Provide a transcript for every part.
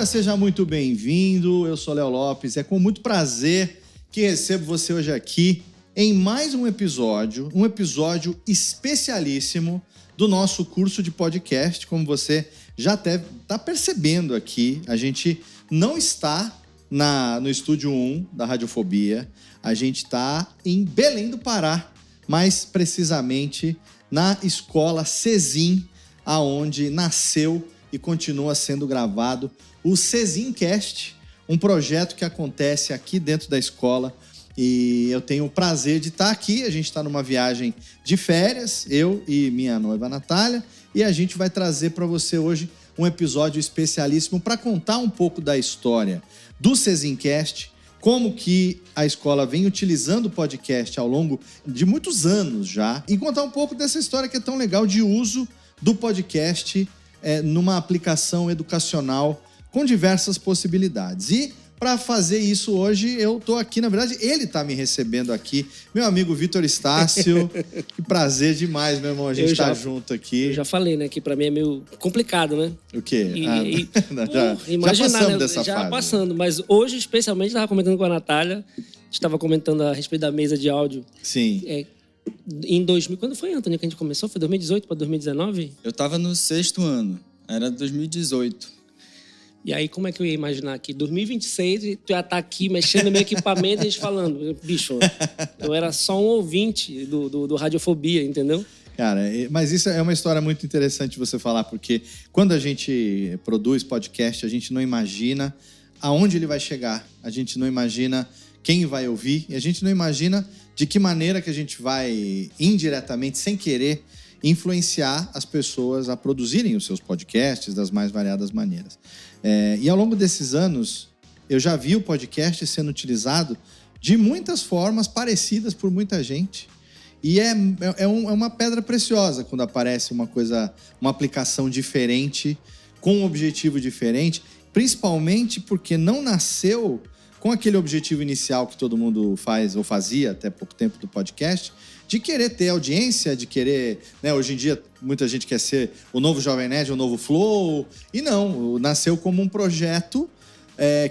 Bem-vinda, seja muito bem-vindo. Eu sou Léo Lopes. É com muito prazer que recebo você hoje aqui em mais um episódio especialíssimo do nosso curso de podcast. Como você já está percebendo aqui, a gente não está no Estúdio 1 da Radiofobia, a gente está em Belém do Pará, mais precisamente na escola Cezim, aonde nasceu e continua sendo gravado o Cezimcast, um projeto que acontece aqui dentro da escola. E eu tenho o prazer de estar aqui. A gente está numa viagem de férias, eu e minha noiva Natália, e a gente vai trazer para você hoje um episódio especialíssimo para contar um pouco da história do Cezimcast, como que a escola vem utilizando o podcast ao longo de muitos anos já, e contar um pouco dessa história que é tão legal de uso do podcast numa aplicação educacional com diversas possibilidades. E para fazer isso hoje, eu estou aqui, na verdade, ele está me recebendo aqui, meu amigo Vitor Estácio. Que prazer demais, meu irmão, a gente tá junto aqui. Eu já falei, né, que para mim é meio complicado, né? O quê? Imaginar, já passamos, né, dessa fase. Passando, mas hoje, especialmente, estava comentando com a Natália, estava comentando a respeito da mesa de áudio. Sim. Em 2000, quando foi, Antônio, que a gente começou? Foi 2018 para 2019? Eu estava no 6º ano, era 2018. E aí, como é que eu ia imaginar que 2026 tu ia estar aqui mexendo no meu equipamento e a gente falando, bicho, eu era só um ouvinte do Radiofobia, entendeu? Cara, mas isso é uma história muito interessante você falar, porque quando a gente produz podcast, a gente não imagina aonde ele vai chegar, a gente não imagina quem vai ouvir, e a gente não imagina de que maneira que a gente vai, indiretamente, sem querer, influenciar as pessoas a produzirem os seus podcasts das mais variadas maneiras. E ao longo desses anos, eu já vi o podcast sendo utilizado de muitas formas parecidas por muita gente. E é uma pedra preciosa quando aparece uma aplicação diferente, com um objetivo diferente, principalmente porque não nasceu com aquele objetivo inicial que todo mundo faz ou fazia até pouco tempo do podcast, de querer ter audiência, de querer, né, hoje em dia muita gente quer ser o novo Jovem Nerd, o novo Flow, e não, nasceu como um projeto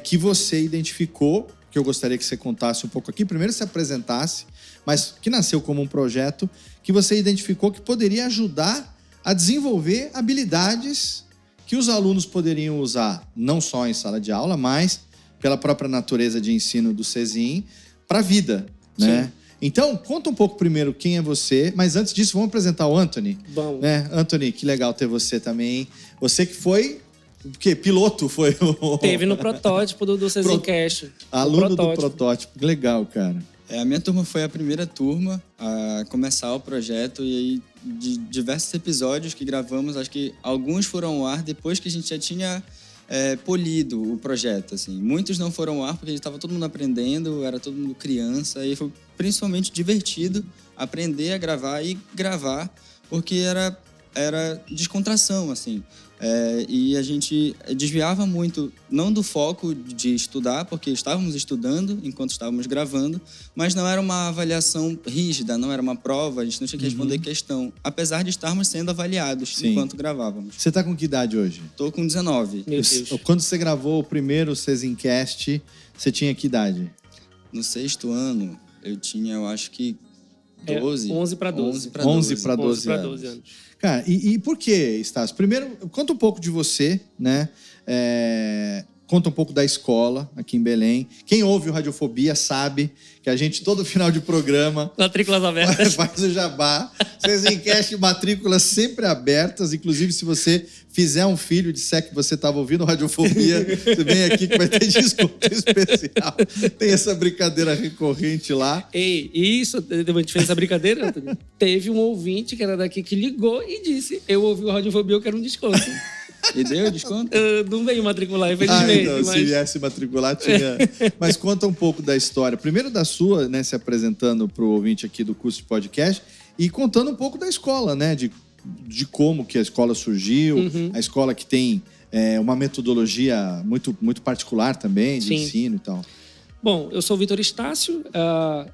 que você identificou, que eu gostaria que você contasse um pouco aqui, primeiro se apresentasse, mas que nasceu como um projeto que você identificou que poderia ajudar a desenvolver habilidades que os alunos poderiam usar, não só em sala de aula, mas pela própria natureza de ensino do Cezim, para a vida, né? Sim. Então, conta um pouco primeiro quem é você, mas antes disso, vamos apresentar o Anthony. Vamos. Né? Anthony, que legal ter você também. Você que foi, piloto foi o... Teve no protótipo do Cezimcast. Aluno do protótipo, que legal, cara. A minha turma foi a primeira turma a começar o projeto, e aí de diversos episódios que gravamos, acho que alguns foram ao ar depois que a gente já tinha polido o projeto, assim. Muitos não foram ao ar porque a gente estava todo mundo aprendendo, era todo mundo criança, e foi principalmente divertido aprender a gravar e gravar, porque era descontração, assim. E a gente desviava muito, não do foco de estudar, porque estávamos estudando enquanto estávamos gravando, mas não era uma avaliação rígida, não era uma prova, a gente não tinha que responder questão, apesar de estarmos sendo avaliados. Sim. Enquanto gravávamos. Você está com que idade hoje? Estou com 19. Meu Deus. Quando você gravou o primeiro Cezimcast, você tinha que idade? No 6º ano, eu tinha, eu acho que 12. 11 para 12. 11 para 12 anos. Cara, e por que, Estácio? Primeiro, conta um pouco de você, né? Conta um pouco da escola aqui em Belém. Quem ouve o Radiofobia sabe que a gente, todo final de programa... Matrículas abertas. Faz o jabá. Cezimcast, matrículas sempre abertas. Inclusive, se você fizer um filho e disser que você estava ouvindo Radiofobia, você vem aqui que vai ter desconto especial. Tem essa brincadeira recorrente lá. Ei, isso, a gente fez essa brincadeira, Antônio. Teve um ouvinte que era daqui que ligou e disse: eu ouvi o Radiofobia, eu quero um desconto. E deu desconto? Não veio matricular, infelizmente. Então, se viesse matricular, tinha... Mas conta um pouco da história. Primeiro da sua, né, se apresentando para o ouvinte aqui do curso de podcast, e contando um pouco da escola, né, de como que a escola surgiu, a escola que tem uma metodologia muito, muito particular também, de ensino e tal. Bom, eu sou o Vitor Estácio,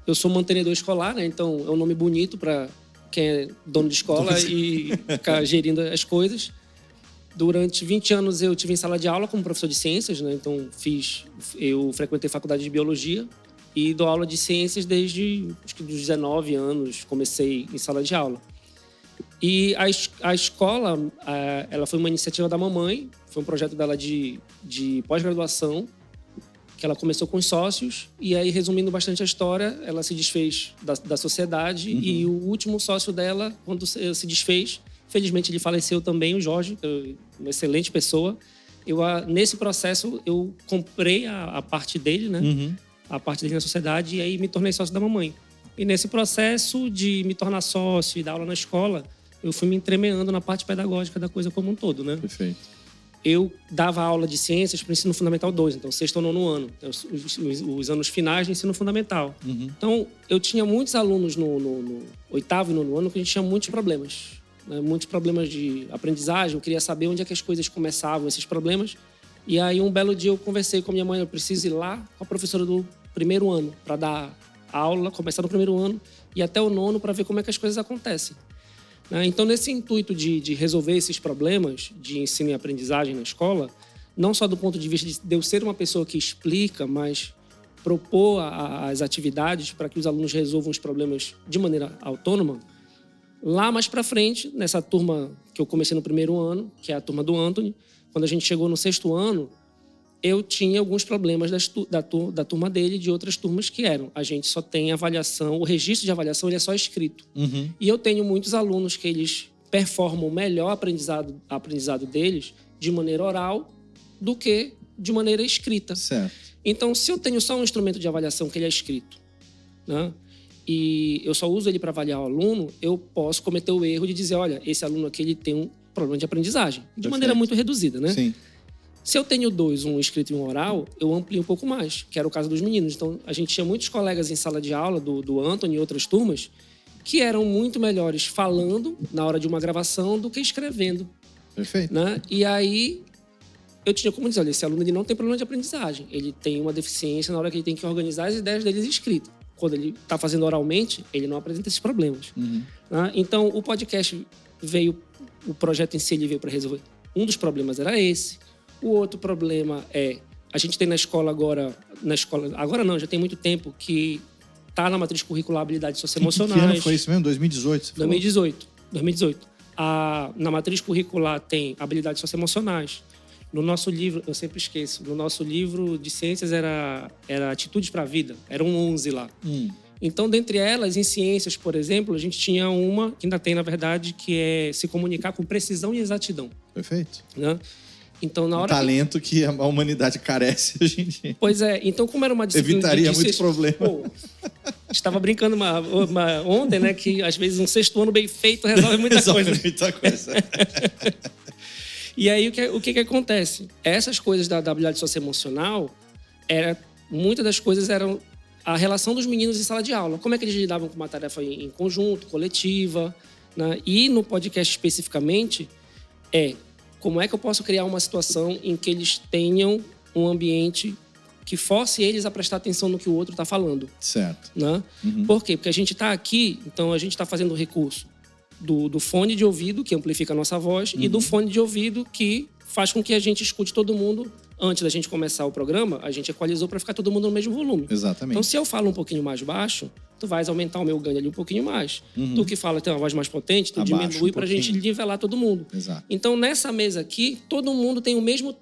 eu sou mantenedor escolar, né, então é um nome bonito para quem é dono de escola e ficar gerindo as coisas. Durante 20 anos eu tive em sala de aula como professor de ciências, né? Então eu frequentei faculdade de biologia e dou aula de ciências desde acho que dos 19 anos, comecei em sala de aula. E a escola, ela foi uma iniciativa da mamãe, foi um projeto dela de pós-graduação, que ela começou com os sócios, e aí, resumindo bastante a história, ela se desfez da sociedade, e o último sócio dela, quando se desfez, felizmente ele faleceu também, o Jorge, uma excelente pessoa. Nesse processo, eu comprei a parte dele, né? A parte dele na sociedade, e aí me tornei sócio da mamãe. E nesse processo de me tornar sócio e dar aula na escola, eu fui me entremeando na parte pedagógica da coisa como um todo, né? Perfeito. Eu dava aula de ciências para o ensino fundamental 2, então sexto ou nono ano, os anos finais do ensino fundamental. Então, eu tinha muitos alunos no oitavo e nono ano que a gente tinha muitos problemas, né? Muitos problemas de aprendizagem, eu queria saber onde é que as coisas começavam, esses problemas. E aí, um belo dia, eu conversei com a minha mãe, eu preciso ir lá com a professora do primeiro ano para dar aula, começar no primeiro ano e até o nono para ver como é que as coisas acontecem. Então, nesse intuito de resolver esses problemas de ensino e aprendizagem na escola, não só do ponto de vista de eu ser uma pessoa que explica, mas propor as atividades para que os alunos resolvam os problemas de maneira autônoma, lá mais para frente, nessa turma que eu comecei no primeiro ano, que é a turma do Anthony, quando a gente chegou no sexto ano, eu tinha alguns problemas da turma dele e de outras turmas que eram. A gente só tem avaliação, o registro de avaliação ele é só escrito. E eu tenho muitos alunos que eles performam melhor aprendizado deles de maneira oral do que de maneira escrita. Certo. Então, se eu tenho só um instrumento de avaliação que ele é escrito, né, e eu só uso ele para avaliar o aluno, eu posso cometer o erro de dizer, olha, esse aluno aqui ele tem um problema de aprendizagem. De maneira muito reduzida, né? Sim. Se eu tenho dois, um escrito e um oral, eu amplio um pouco mais, que era o caso dos meninos. Então, a gente tinha muitos colegas em sala de aula, do Anthony e outras turmas, que eram muito melhores falando na hora de uma gravação do que escrevendo. Perfeito. Né? E aí, eu tinha como dizer, olha, esse aluno ele não tem problema de aprendizagem. Ele tem uma deficiência na hora que ele tem que organizar as ideias deles escritas. Quando ele está fazendo oralmente, ele não apresenta esses problemas. Né? Então, o podcast o projeto em si ele veio para resolver. Um dos problemas era esse. O outro problema a gente tem na escola agora não, já tem muito tempo, que está na matriz curricular habilidades socioemocionais. Que ano foi isso mesmo? 2018? 2018. Na matriz curricular tem habilidades socioemocionais. No nosso livro, eu sempre esqueço, no nosso livro de ciências era Atitudes para a Vida, eram 11 lá. Então, dentre elas, em ciências, por exemplo, a gente tinha uma, que ainda tem, na verdade, que é se comunicar com precisão e exatidão. Perfeito. Né? Então, na hora talento que a humanidade carece hoje em dia. Pois é. Então, como era uma disciplina... Evitaria muitos problemas. Estava brincando ontem, né? Que, às vezes, um sexto ano bem feito resolve muita coisa. Muita coisa. E aí, o que acontece? Essas coisas da habilidade socioemocional, muitas das coisas eram a relação dos meninos em sala de aula. Como é que eles lidavam com uma tarefa em conjunto, coletiva, né? E no podcast, especificamente, como é que eu posso criar uma situação em que eles tenham um ambiente que force eles a prestar atenção no que o outro está falando. Certo. Né? Por quê? Porque a gente está aqui, então a gente está fazendo o recurso do fone de ouvido, que amplifica a nossa voz, e do fone de ouvido, que faz com que a gente escute todo mundo. Antes da gente começar o programa, a gente equalizou para ficar todo mundo no mesmo volume. Exatamente. Então, se eu falo um pouquinho mais baixo, tu vais aumentar o meu ganho ali um pouquinho mais. Tu que fala tem uma voz mais potente, tu diminui para a gente nivelar todo mundo. Exato. Então, nessa mesa aqui, todo mundo tem o mesmo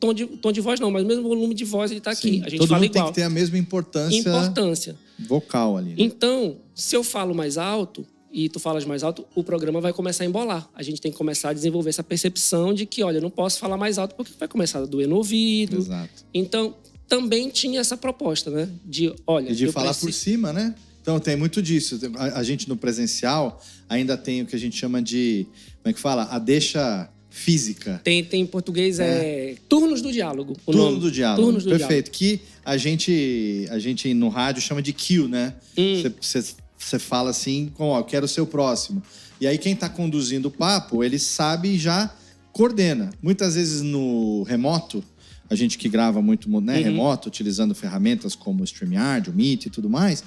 tom de voz, não, mas o mesmo volume de voz ele está aqui. A gente todo fala mundo igual. tem que ter a mesma importância vocal ali. Né? Então, se eu falo mais alto e tu falas mais alto, o programa vai começar a embolar. A gente tem que começar a desenvolver essa percepção de que, olha, eu não posso falar mais alto porque vai começar a doer no ouvido. Exato. Então, também tinha essa proposta, né? De, olha... E de falar por cima, né? Então, tem muito disso. A gente, no presencial, ainda tem o que a gente chama de... Como é que fala? A deixa física. Tem em português, turnos do diálogo. Turno do diálogo. Turnos do Perfeito. diálogo. Que a gente no rádio chama de cue, né? Você fala assim, eu quero ser o próximo. E aí quem está conduzindo o papo, ele sabe e já coordena. Muitas vezes no remoto, a gente que grava muito remoto, utilizando ferramentas como o StreamYard, o Meet e tudo mais,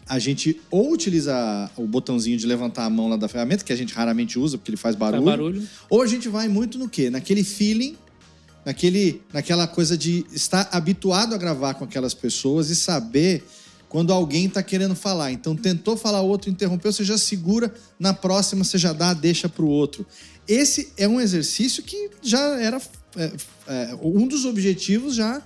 a gente ou utiliza o botãozinho de levantar a mão lá da ferramenta, que a gente raramente usa, porque ele faz barulho. Ou a gente vai muito no quê? Naquele feeling, naquela coisa de estar habituado a gravar com aquelas pessoas e saber quando alguém tá querendo falar. Então, tentou falar, o outro interrompeu, você já segura, na próxima você já dá a deixa pro outro. Esse é um exercício que já era um dos objetivos já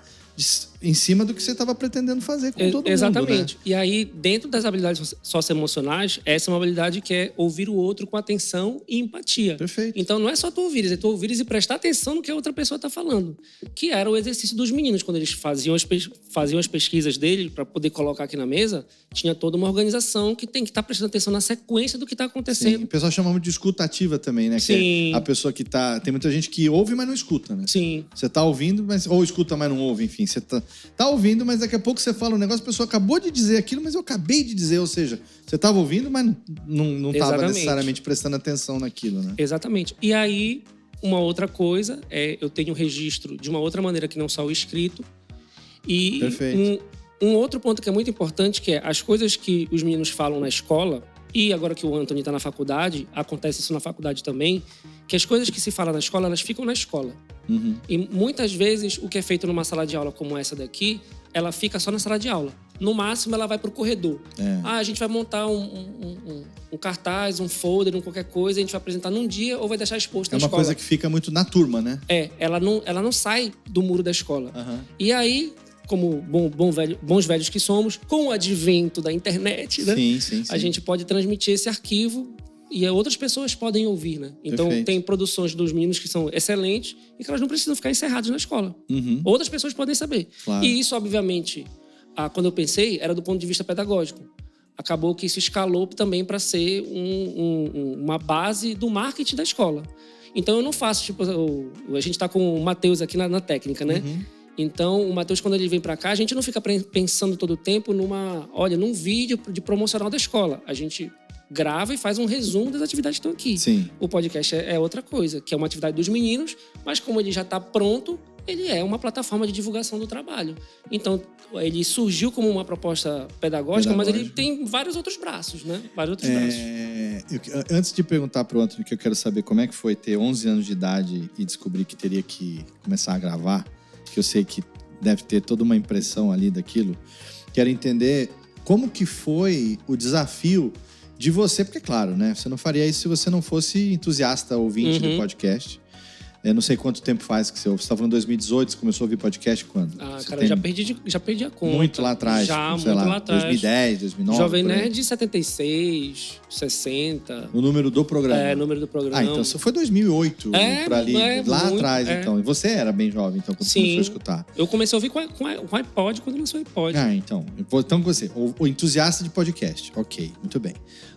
em cima do que você estava pretendendo fazer com todo mundo. Exatamente. Né? E aí, dentro das habilidades socioemocionais, essa é uma habilidade que é ouvir o outro com atenção e empatia. Perfeito. Então, não é só tu ouvires, é tu ouvires e prestar atenção no que a outra pessoa está falando. Que era o exercício dos meninos. Quando eles faziam as pesquisas dele para poder colocar aqui na mesa, tinha toda uma organização que tem que estar prestando atenção na sequência do que está acontecendo. Sim. O pessoal chama muito de escuta ativa também, né? Sim. Que é a pessoa que tá... Tem muita gente que ouve, mas não escuta, né? Sim. Você tá ouvindo, ou escuta, mas não ouve, enfim. Você tá ouvindo, mas daqui a pouco você fala um negócio, a pessoa acabou de dizer aquilo, mas eu acabei de dizer, ou seja, você estava ouvindo, mas não estava necessariamente prestando atenção naquilo, né? Exatamente. E aí, uma outra coisa eu tenho um registro de uma outra maneira que não só o escrito. E perfeito. Um outro ponto que é muito importante, que é as coisas que os meninos falam na escola, e agora que o Anthony está na faculdade, acontece isso na faculdade também, que as coisas que se falam na escola, elas ficam na escola. Uhum. E muitas vezes o que é feito numa sala de aula como essa daqui, ela fica só na sala de aula. No máximo, ela vai pro corredor. A gente vai montar um cartaz, um folder, qualquer coisa, a gente vai apresentar num dia ou vai deixar exposto na escola. É uma coisa que fica muito na turma, né? Ela não sai do muro da escola. Uhum. E aí, como bons velhos que somos, com o advento da internet, né? Sim. A gente pode transmitir esse arquivo e outras pessoas podem ouvir, né? Então, Perfeito. Tem produções dos meninos que são excelentes e que elas não precisam ficar encerradas na escola. Uhum. Outras pessoas podem saber. Claro. E isso, obviamente, quando eu pensei, era do ponto de vista pedagógico. Acabou que isso escalou também para ser uma base do marketing da escola. Então, eu não faço, tipo, a gente está com o Matheus aqui na técnica, né? Uhum. Então, o Matheus, quando ele vem para cá, a gente não fica pensando todo o tempo num vídeo de promocional da escola. A gente grava e faz um resumo das atividades que estão aqui. Sim. O podcast é outra coisa, que é uma atividade dos meninos, mas como ele já está pronto, ele é uma plataforma de divulgação do trabalho. Então, ele surgiu como uma proposta pedagógica, mas ele tem vários outros braços, né? Vários outros braços. Antes de perguntar pro Anthony, que eu quero saber como é que foi ter 11 anos de idade e descobrir que teria que começar a gravar, que eu sei que deve ter toda uma impressão ali daquilo, quero entender como que foi o desafio de você, porque claro, né? Você não faria isso se você não fosse entusiasta ouvinte do podcast. Eu não sei quanto tempo faz que você ouve. Você estava em 2018, você começou a ouvir podcast quando? Cara, já perdi a conta. Muito lá atrás. Já, tipo, sei muito lá, lá atrás. 2010, 2009. Jovem Nerd 76, 60. O número do programa. O número do programa. Então você foi 2008, por ali, lá muito, atrás, então. E você era bem jovem, então, quando você começou a escutar. Eu comecei a ouvir com o iPod quando lançou o iPod. Então você, o entusiasta de podcast, ok, muito bem.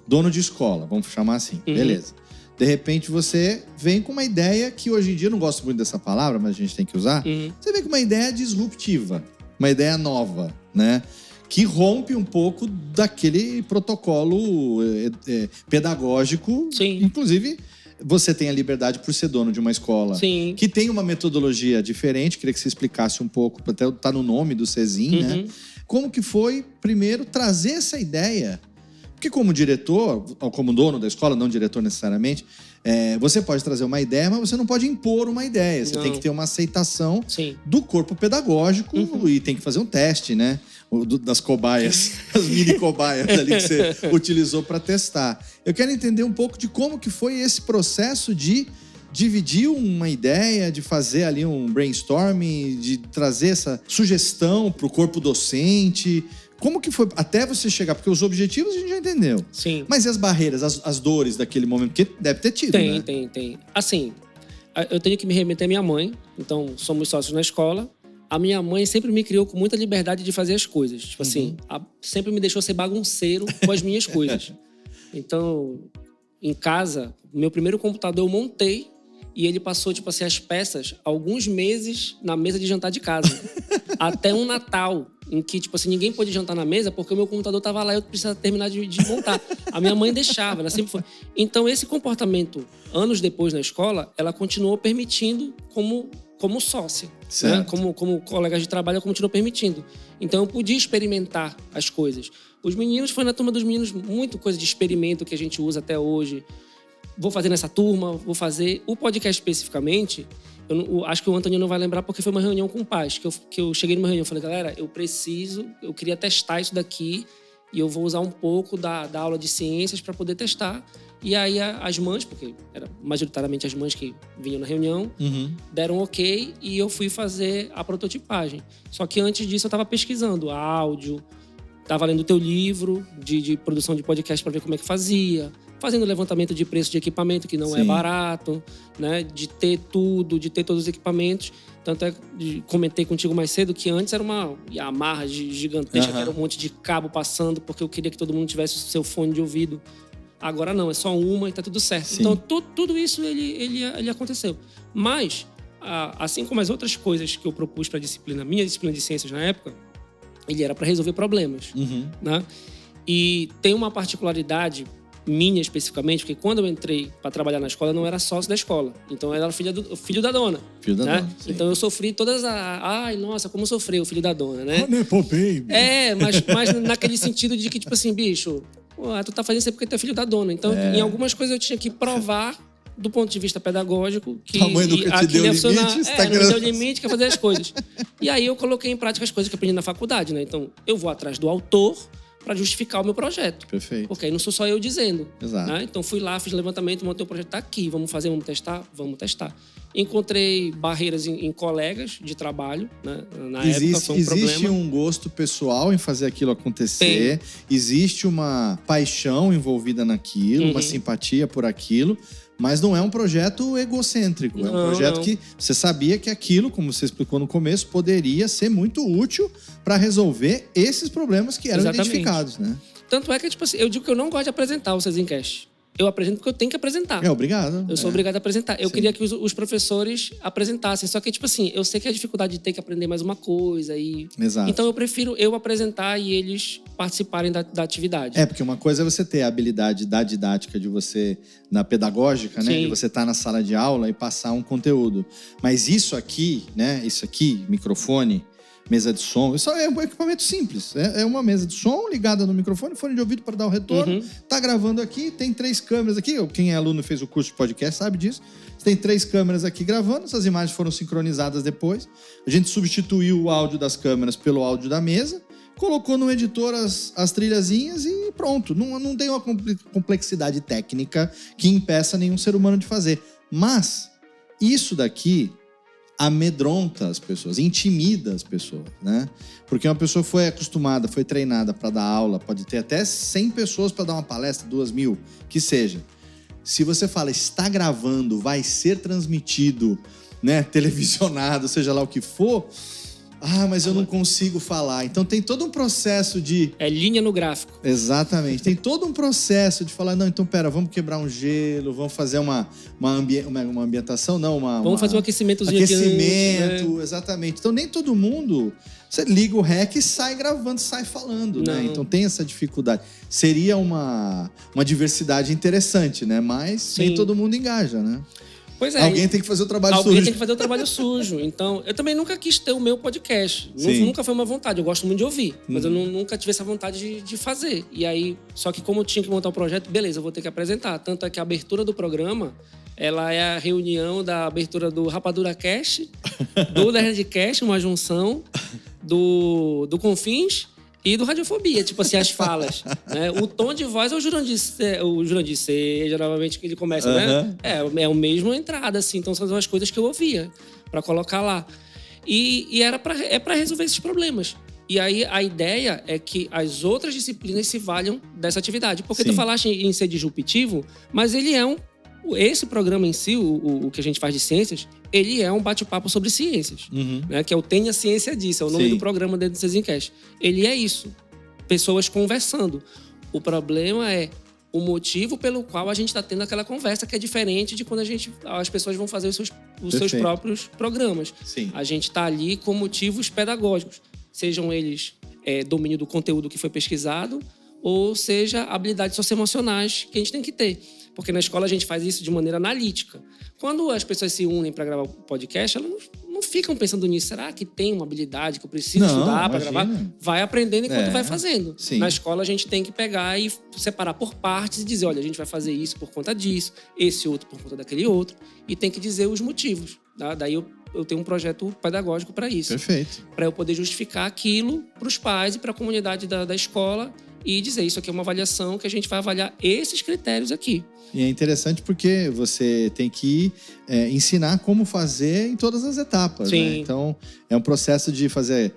Dono de escola, vamos chamar assim, beleza. De repente você vem com uma ideia que hoje em dia, eu não gosto muito dessa palavra, mas a gente tem que usar. Você vem com uma ideia disruptiva, uma ideia nova, né? Que rompe um pouco daquele protocolo pedagógico. Sim. Inclusive, você tem a liberdade por ser dono de uma escola. Sim. Que tem uma metodologia diferente. Queria que você explicasse um pouco, até tá no nome do CESIM, né? Como que foi, primeiro, trazer essa ideia? Porque como diretor, ou como dono da escola, não diretor necessariamente, você pode trazer uma ideia, mas você não pode impor uma ideia. Você tem que ter uma aceitação do corpo pedagógico e tem que fazer um teste, né? Das cobaias, as mini cobaias ali que você utilizou para testar. Eu quero entender um pouco de como que foi esse processo de dividir uma ideia, de fazer ali um brainstorming, de trazer essa sugestão para o corpo docente. Como que foi até você chegar? Porque os objetivos a gente já entendeu. Sim. Mas e as barreiras, as dores daquele momento? Porque deve ter tido, né? Tem. Assim, eu tenho que me remeter à minha mãe. Então, somos sócios na escola. A minha mãe sempre me criou com muita liberdade de fazer as coisas. Tipo assim, sempre me deixou ser bagunceiro com as minhas coisas. Então, em casa, meu primeiro computador eu montei e ele passou, tipo assim, as peças alguns meses na mesa de jantar de casa. Até um Natal, em que, tipo assim, ninguém pôde jantar na mesa porque o meu computador tava lá e eu precisava terminar de montar. A minha mãe deixava, ela sempre foi. Então, esse comportamento, anos depois na escola, ela continuou permitindo como como sócia, né? Como colegas de trabalho, eu continuo permitindo. Então, eu podia experimentar as coisas. Os meninos, foi na turma dos meninos, muito coisa de experimento que a gente usa até hoje. Vou fazer nessa turma, vou fazer. O podcast especificamente, acho que o Antônio não vai lembrar porque foi uma reunião com pais, que eu cheguei numa reunião e falei, galera, eu queria testar isso daqui e eu vou usar um pouco da aula de ciências para poder testar. E aí as mães, porque era majoritariamente as mães que vinham na reunião, deram ok e eu fui fazer a prototipagem. Só que antes disso eu estava pesquisando áudio, estava lendo o teu livro de produção de podcast para ver como é que fazia, fazendo levantamento de preço de equipamento, que não é barato, né? De ter tudo, de ter todos os equipamentos. Tanto é que comentei contigo mais cedo que antes era uma Yamaha gigantesca, que era um monte de cabo passando, porque eu queria que todo mundo tivesse o seu fone de ouvido. Agora não, é só uma e tá tudo certo. Sim. Então, tudo isso ele aconteceu. Mas, assim como as outras coisas que eu propus para a disciplina, minha disciplina de ciências na época, ele era para resolver problemas. Né? E tem uma particularidade minha especificamente, porque quando eu entrei para trabalhar na escola, eu não era sócio da escola. Então, eu era filho da dona. Filho da dona, então, eu sofri todas ai, nossa, como sofreu o filho da dona, né? Pô, baby. Mas naquele sentido de que, tipo assim, bicho, tu tá fazendo isso porque tu é filho da dona. Então, em algumas coisas eu tinha que provar do ponto de vista pedagógico que tua mãe nunca te deu limite, não me deu limite, quer fazer as coisas. E aí eu coloquei em prática as coisas que eu aprendi na faculdade, né? Então, eu vou atrás do autor para justificar o meu projeto. Perfeito. Porque aí não sou só eu dizendo. Exato. Né? Então, fui lá, fiz levantamento, montei o projeto, tá aqui, vamos fazer, vamos testar? Vamos testar. Encontrei barreiras em colegas de trabalho, né? Na época foi um problema. Existe um gosto pessoal em fazer aquilo acontecer, existe uma paixão envolvida naquilo, uma simpatia por aquilo, mas não é um projeto egocêntrico, é um projeto que você sabia que aquilo, como você explicou no começo, poderia ser muito útil para resolver esses problemas que eram identificados, né? Tanto é que, tipo assim, eu digo que eu não gosto de apresentar o Cezincast. Eu apresento porque eu tenho que apresentar. Obrigado. Eu sou obrigado a apresentar. Eu queria que os professores apresentassem. Só que, tipo assim, eu sei que a dificuldade de ter que aprender mais uma coisa. Exato. Então, eu prefiro eu apresentar e eles participarem da atividade. Porque uma coisa é você ter a habilidade da didática de você, na pedagógica, né? De você estar na sala de aula e passar um conteúdo. Mas isso aqui, né? Isso aqui, microfone, mesa de som, isso é um equipamento simples. É uma mesa de som ligada no microfone, fone de ouvido para dar o retorno. Tá gravando aqui, tem 3 câmeras aqui. Quem é aluno e fez o curso de podcast sabe disso. Tem 3 câmeras aqui gravando, essas imagens foram sincronizadas depois. A gente substituiu o áudio das câmeras pelo áudio da mesa, colocou no editor as trilhazinhas e pronto. Não tem uma complexidade técnica que impeça nenhum ser humano de fazer. Mas isso daqui amedronta as pessoas, intimida as pessoas, né? Porque uma pessoa foi acostumada, foi treinada para dar aula, pode ter até 100 pessoas para dar uma palestra, 2.000, que seja. Se você fala, está gravando, vai ser transmitido, né, televisionado, seja lá o que for, mas eu não consigo falar. Então tem todo um processo de... É linha no gráfico. Exatamente. Tem todo um processo de falar, não, então pera, vamos quebrar um gelo, vamos fazer uma ambientação, não, vamos fazer um aquecimentozinho aquecimento, né? Exatamente. Então nem todo mundo... Você liga o REC e sai gravando, sai falando, né? Então tem essa dificuldade. Seria uma diversidade interessante, né? Mas nem todo mundo engaja, né? Pois é. Alguém tem que fazer o trabalho sujo. Alguém tem que fazer o trabalho sujo. Então, eu também nunca quis ter o meu podcast. Nunca foi uma vontade. Eu gosto muito de ouvir. Mas eu nunca tive essa vontade de fazer. E aí, só que como eu tinha que montar o projeto, beleza, eu vou ter que apresentar. Tanto é que a abertura do programa, ela é a reunião da abertura do Rapadura Cast, do Nerdcast, uma junção, do Confins e do Radiofobia, tipo assim, as falas. Né? O tom de voz é o Jurandir C, geralmente que ele começa, né? É a mesma entrada, assim. Então são as coisas que eu ouvia para colocar lá. E era para resolver esses problemas. E aí a ideia é que as outras disciplinas se valham dessa atividade. Porque tu falaste em ser disruptivo, mas ele é esse programa em si, o que a gente faz de ciências, ele é um bate-papo sobre ciências, né? Que é o Tenha Ciência Disso, é o nome do programa dentro do Cezincast. Ele é isso, pessoas conversando. O problema é o motivo pelo qual a gente está tendo aquela conversa, que é diferente de quando as pessoas vão fazer os seus próprios programas. Sim. A gente está ali com motivos pedagógicos, sejam eles domínio do conteúdo que foi pesquisado, ou seja, habilidades socioemocionais que a gente tem que ter. Porque na escola a gente faz isso de maneira analítica. Quando as pessoas se unem para gravar o podcast, elas não ficam pensando nisso. Será que tem uma habilidade que eu preciso estudar para gravar? Vai aprendendo enquanto vai fazendo. Sim. Na escola, a gente tem que pegar e separar por partes e dizer, olha, a gente vai fazer isso por conta disso, esse outro por conta daquele outro. E tem que dizer os motivos. Tá? Daí eu tenho um projeto pedagógico para isso. Perfeito. Para eu poder justificar aquilo para os pais e para a comunidade da escola e dizer, isso aqui é uma avaliação que a gente vai avaliar esses critérios aqui. E é interessante porque você tem que ensinar como fazer em todas as etapas. Sim. Né? Então, é um processo de fazer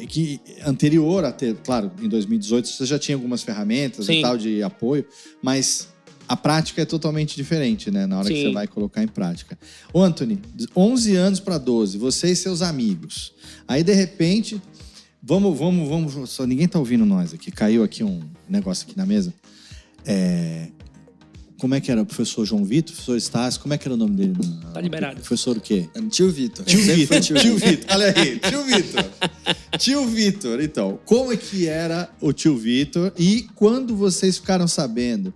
que anterior a ter... Claro, em 2018 você já tinha algumas ferramentas Sim. e tal de apoio, mas a prática é totalmente diferente, né? Na hora que você vai colocar em prática. Ô, Anthony, 11 anos para 12, você e seus amigos. Aí, de repente... Vamos... Só ninguém tá ouvindo nós aqui. Caiu aqui um negócio aqui na mesa. Como é que era? O professor João Vitor? Professor Estácio? Como é que era o nome dele? Tá liberado. Professor o quê? Tio Vitor. Tio Vitor. Olha aí. Tio Vitor. Tio Vitor. Então, como é que era o tio Vitor? E quando vocês ficaram sabendo,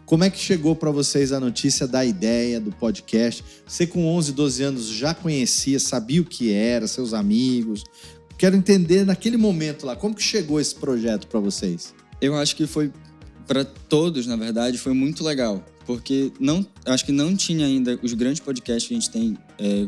como é que chegou para vocês a notícia da ideia do podcast? Você com 11, 12 anos já conhecia, sabia o que era, seus amigos? Quero entender naquele momento lá, como que chegou esse projeto para vocês? Eu acho que foi, para todos, na verdade, foi muito legal. Porque acho que não tinha ainda os grandes podcasts que a gente tem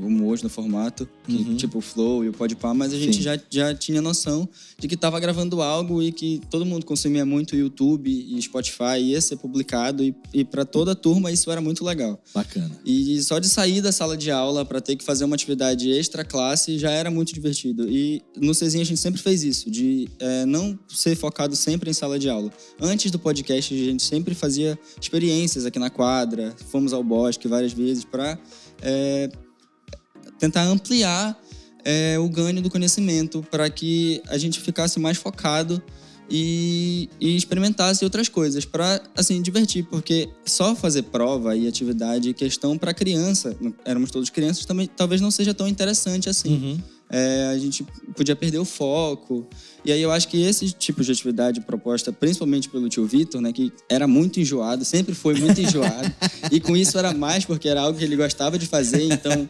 como hoje no formato, tipo o Flow e o Podpah, mas a gente já tinha noção de que estava gravando algo e que todo mundo consumia muito YouTube e Spotify, ia ser publicado e para toda a turma isso era muito legal. Bacana. E só de sair da sala de aula para ter que fazer uma atividade extra classe já era muito divertido. E no Cezinha a gente sempre fez isso, de não ser focado sempre em sala de aula. Antes do podcast a gente sempre fazia experiências aqui na quadra, fomos ao bosque várias vezes para tentar ampliar o ganho do conhecimento para que a gente ficasse mais focado e experimentasse outras coisas para, assim, divertir, porque só fazer prova e atividade e questão para criança, éramos todos crianças, também talvez não seja tão interessante assim. A gente podia perder o foco. E aí eu acho que esse tipo de atividade proposta principalmente pelo tio Vitor, né, que era muito enjoado, sempre foi muito enjoado, e com isso era mais porque era algo que ele gostava de fazer, então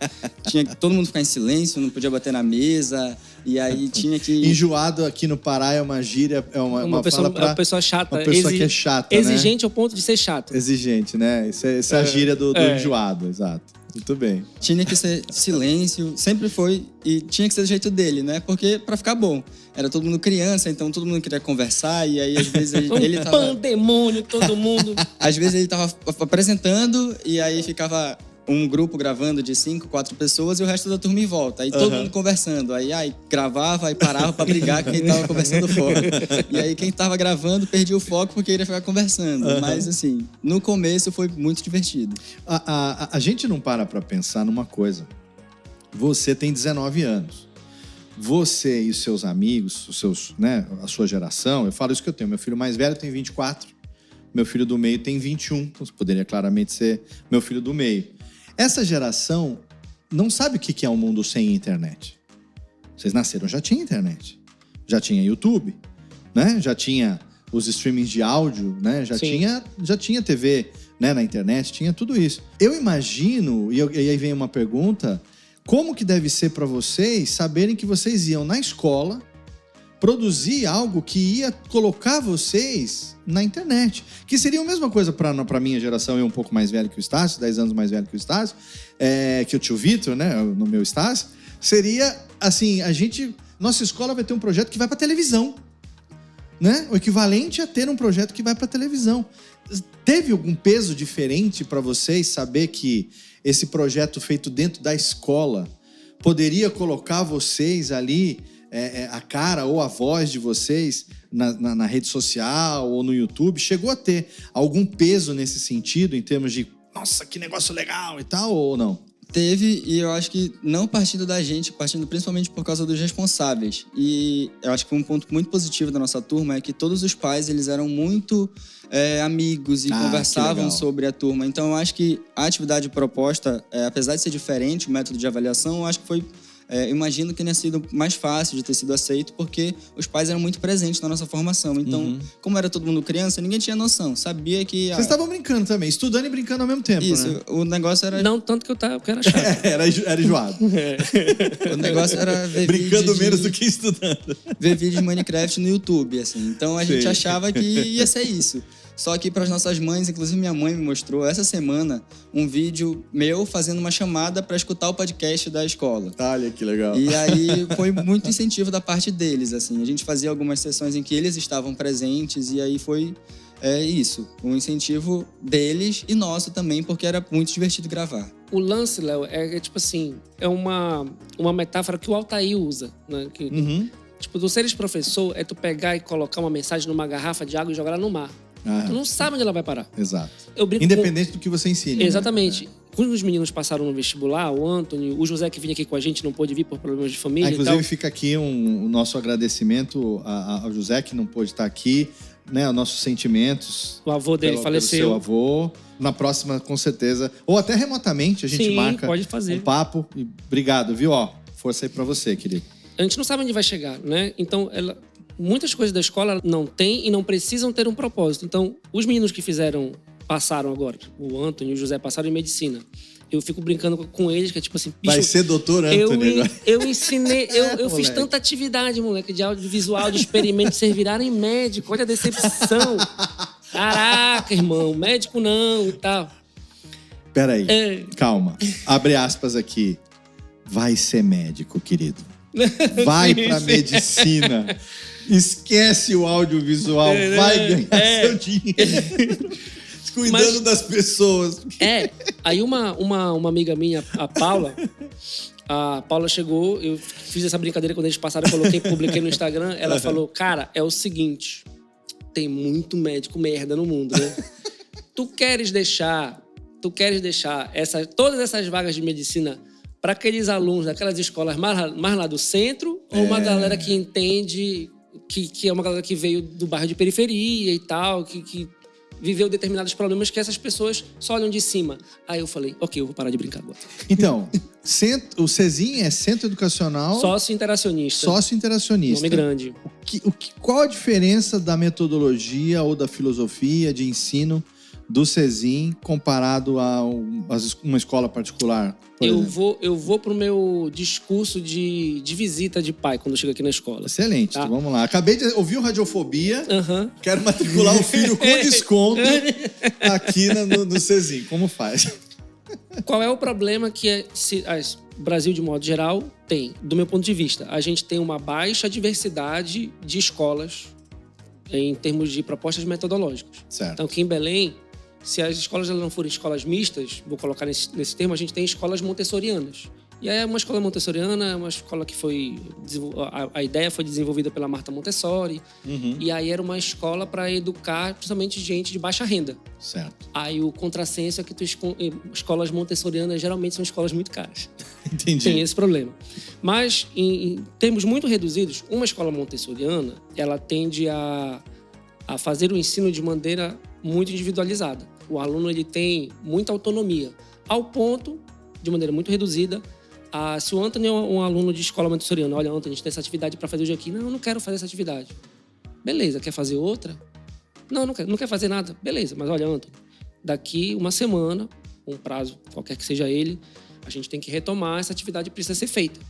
tinha que todo mundo ficar em silêncio, não podia bater na mesa, e aí tinha que... Enjoado aqui no Pará é uma gíria, é uma pessoa, fala pra... uma pessoa chata. Uma pessoa que é chata, exigente né? ao ponto de ser chato. Exigente, né? Essa é a gíria do enjoado, exato. Muito bem. Tinha que ser silêncio, sempre foi, e tinha que ser do jeito dele, né? Porque pra ficar bom. Era todo mundo criança, então todo mundo queria conversar, e aí às vezes ele tava... pandemônio, todo mundo. Às vezes ele tava apresentando, e aí ficava um grupo gravando de 5, 4 pessoas e o resto da turma em volta. Aí todo mundo conversando. Aí gravava e parava pra brigar com quem tava conversando fora. E aí quem tava gravando perdia o foco porque iria ficar conversando. Mas assim, no começo foi muito divertido. A gente não para pra pensar numa coisa. Você tem 19 anos. Você e os seus amigos, né, a sua geração, eu falo isso que eu tenho. Meu filho mais velho tem 24. Meu filho do meio tem 21. Então poderia claramente ser meu filho do meio. Essa geração não sabe o que é um mundo sem internet. Vocês nasceram, já tinha internet. Já tinha YouTube, né? Já tinha os streamings de áudio, né? Já tinha TV, né, na internet, tinha tudo isso. Eu imagino, e aí vem uma pergunta, como que deve ser para vocês saberem que vocês iam na escola produzir algo que ia colocar vocês na internet. Que seria a mesma coisa para a minha geração, eu um pouco mais velho que o Estácio, 10 anos mais velho que o Estácio, que o tio Vitor, né, no meu Estácio. Seria, assim, nossa escola vai ter um projeto que vai para televisão, né? O equivalente a ter um projeto que vai para televisão. Teve algum peso diferente para vocês saber que esse projeto feito dentro da escola poderia colocar vocês ali, a cara ou a voz de vocês na rede social ou no YouTube? Chegou a ter algum peso nesse sentido, em termos de, nossa, que negócio legal e tal, ou não? Teve, e eu acho que não partindo da gente, partindo principalmente por causa dos responsáveis. E eu acho que um ponto muito positivo da nossa turma é que todos os pais, eles eram muito amigos e conversavam sobre a turma. Então eu acho que a atividade proposta, apesar de ser diferente, o método de avaliação, eu acho que foi imagino que tenha sido mais fácil de ter sido aceito, porque os pais eram muito presentes na nossa formação. Então, como era todo mundo criança, ninguém tinha noção. Sabia que... Vocês estavam brincando também, estudando e brincando ao mesmo tempo, Isso, né? O negócio era... Não tanto que eu era chato. Era enjoado. O negócio era ver Brincando menos do que estudando. Ver vídeos de Minecraft no YouTube, assim. Então, a gente Sim. achava que ia ser isso. Só que para as nossas mães, inclusive minha mãe me mostrou essa semana um vídeo meu fazendo uma chamada para escutar o podcast da escola. Olha que legal. E aí foi muito incentivo da parte deles, assim. A gente fazia algumas sessões em que eles estavam presentes e aí foi isso. Um incentivo deles e nosso também, porque era muito divertido gravar. O lance, Léo, tipo assim, é uma metáfora que o Altair usa, né? Tipo, tu seres professor é tu pegar e colocar uma mensagem numa garrafa de água e jogar ela no mar. Tu não sabe onde ela vai parar. Exato. Eu brinco Independente do que você ensine. Exatamente. Né? Quando os meninos passaram no vestibular, o Anthony, o José que vinha aqui com a gente não pôde vir por problemas de família inclusive e tal. fica aqui o nosso agradecimento ao José, que não pôde estar aqui, né? Os nossos sentimentos. O avô dele faleceu. Pelo seu avô. Na próxima, com certeza. Ou até remotamente, a gente marca pode fazer. um papo. E obrigado, viu? Força aí pra você, querido. A gente não sabe onde vai chegar, né? Então, muitas coisas da escola não tem e não precisam ter um propósito. Então, os meninos que passaram agora, o Anthony e o José passaram em medicina. Eu fico brincando com eles, que é tipo assim... Vai ser doutor Anthony agora. Eu ensinei... Eu fiz tanta atividade, moleque, de audiovisual, de experimento, vocês virarem médico. Olha a decepção. Caraca, irmão, médico não e tal. Peraí, calma. Abre aspas aqui. Vai ser médico, querido. Vai pra medicina. Esquece o audiovisual. Vai ganhar seu dinheiro. Cuidando das pessoas. Aí uma amiga minha, a Paula chegou, eu fiz essa brincadeira quando eles passaram, publiquei no Instagram, ela falou, cara, é o seguinte, tem muito médico merda no mundo, né? Tu queres deixar todas essas vagas de medicina para aqueles alunos daquelas escolas mais lá do centro, ou uma galera que entende que é uma galera que veio do bairro de periferia e tal, que viveu determinados problemas que essas pessoas só olham de cima. Aí eu falei, ok, eu vou parar de brincar agora. Então, o CESIM é Centro Educacional... Sócio-interacionista. Sócio-interacionista. Nome grande. Qual a diferença da metodologia ou da filosofia de ensino do CESIM comparado a uma escola particular? Eu vou pro meu discurso de visita de pai quando eu chego aqui na escola. Excelente, tá? Então vamos lá. Acabei de ouvir o Radiofobia, quero matricular o filho com desconto aqui no CESIM. Como faz? Qual é o problema que o Brasil, de modo geral, tem? Do meu ponto de vista, a gente tem uma baixa diversidade de escolas em termos de propostas metodológicas. Certo. Então, aqui em Belém, se as escolas não forem escolas mistas, vou colocar nesse termo, a gente tem escolas montessorianas. E aí, uma escola montessoriana é uma escola que foi... A ideia foi desenvolvida pela Marta Montessori. E aí era uma escola para educar principalmente gente de baixa renda. Certo. Aí o contrassenso é que escolas montessorianas geralmente são escolas muito caras. Entendi. Tem esse problema. Mas, em termos muito reduzidos, uma escola montessoriana, ela tende a fazer o ensino de maneira muito individualizada. O aluno ele tem muita autonomia, ao ponto, de maneira muito reduzida, se o Anthony é um aluno de escola montessoriana, olha, Anthony, a gente tem essa atividade para fazer hoje aqui. Não, eu não quero fazer essa atividade. Beleza, quer fazer outra? Não quer fazer nada. Beleza, mas olha, Anthony, daqui uma semana, um prazo qualquer que seja ele, a gente tem que retomar, essa atividade precisa ser feita.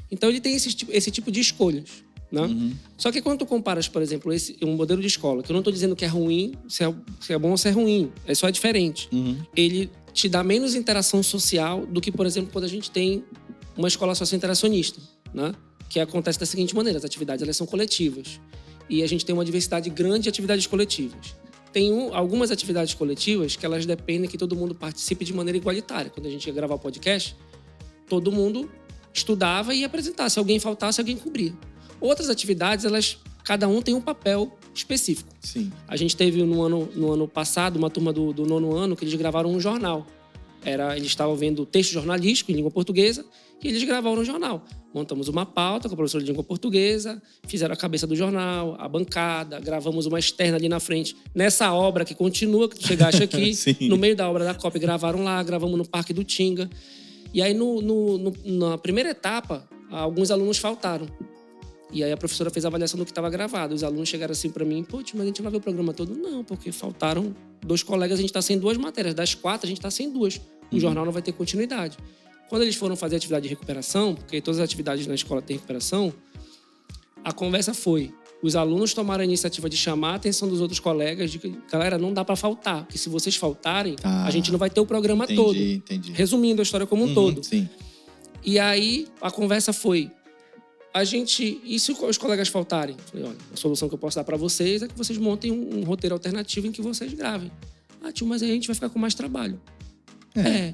Então ele tem esse tipo de escolhas. Né? Só que quando tu comparas, por exemplo, um modelo de escola, que eu não estou dizendo que é ruim, se é bom ou se é ruim, só é diferente. Ele te dá menos interação social do que, por exemplo, quando a gente tem uma escola socio-interacionista, né? Que acontece da seguinte maneira, as atividades elas são coletivas e a gente tem uma diversidade grande de atividades coletivas. Tem algumas atividades coletivas que elas dependem que todo mundo participe de maneira igualitária. Quando a gente ia gravar o podcast, todo mundo estudava e ia apresentar. Se alguém faltasse, alguém cobria. Outras atividades, cada um tem um papel específico. Sim. A gente teve no ano passado uma turma do 9º ano que eles gravaram um jornal. Eles estavam vendo texto jornalístico em língua portuguesa e eles gravaram um jornal. Montamos uma pauta com a professora de língua portuguesa, fizeram a cabeça do jornal, a bancada, gravamos uma externa ali na frente. Nessa obra que continua, que tu chegaste aqui, no meio da obra da COP, gravaram lá, gravamos no Parque do Tinga. E aí, na primeira etapa, alguns alunos faltaram. E aí a professora fez a avaliação do que estava gravado. Os alunos chegaram assim para mim, pô, mas a gente vai ver o programa todo? Não, porque faltaram 2 colegas, a gente está sem 2 matérias. Das 4, a gente está sem 2. O jornal não vai ter continuidade. Quando eles foram fazer atividade de recuperação, porque todas as atividades na escola têm recuperação, a conversa foi, os alunos tomaram a iniciativa de chamar a atenção dos outros colegas, de que, galera, não dá para faltar, porque se vocês faltarem, a gente não vai ter o programa todo. Entendi. Resumindo a história como um todo. Sim. E aí, a conversa foi, e se os colegas faltarem? Eu falei, olha, a solução que eu posso dar para vocês é que vocês montem um roteiro alternativo em que vocês gravem. Ah, tio, mas aí a gente vai ficar com mais trabalho.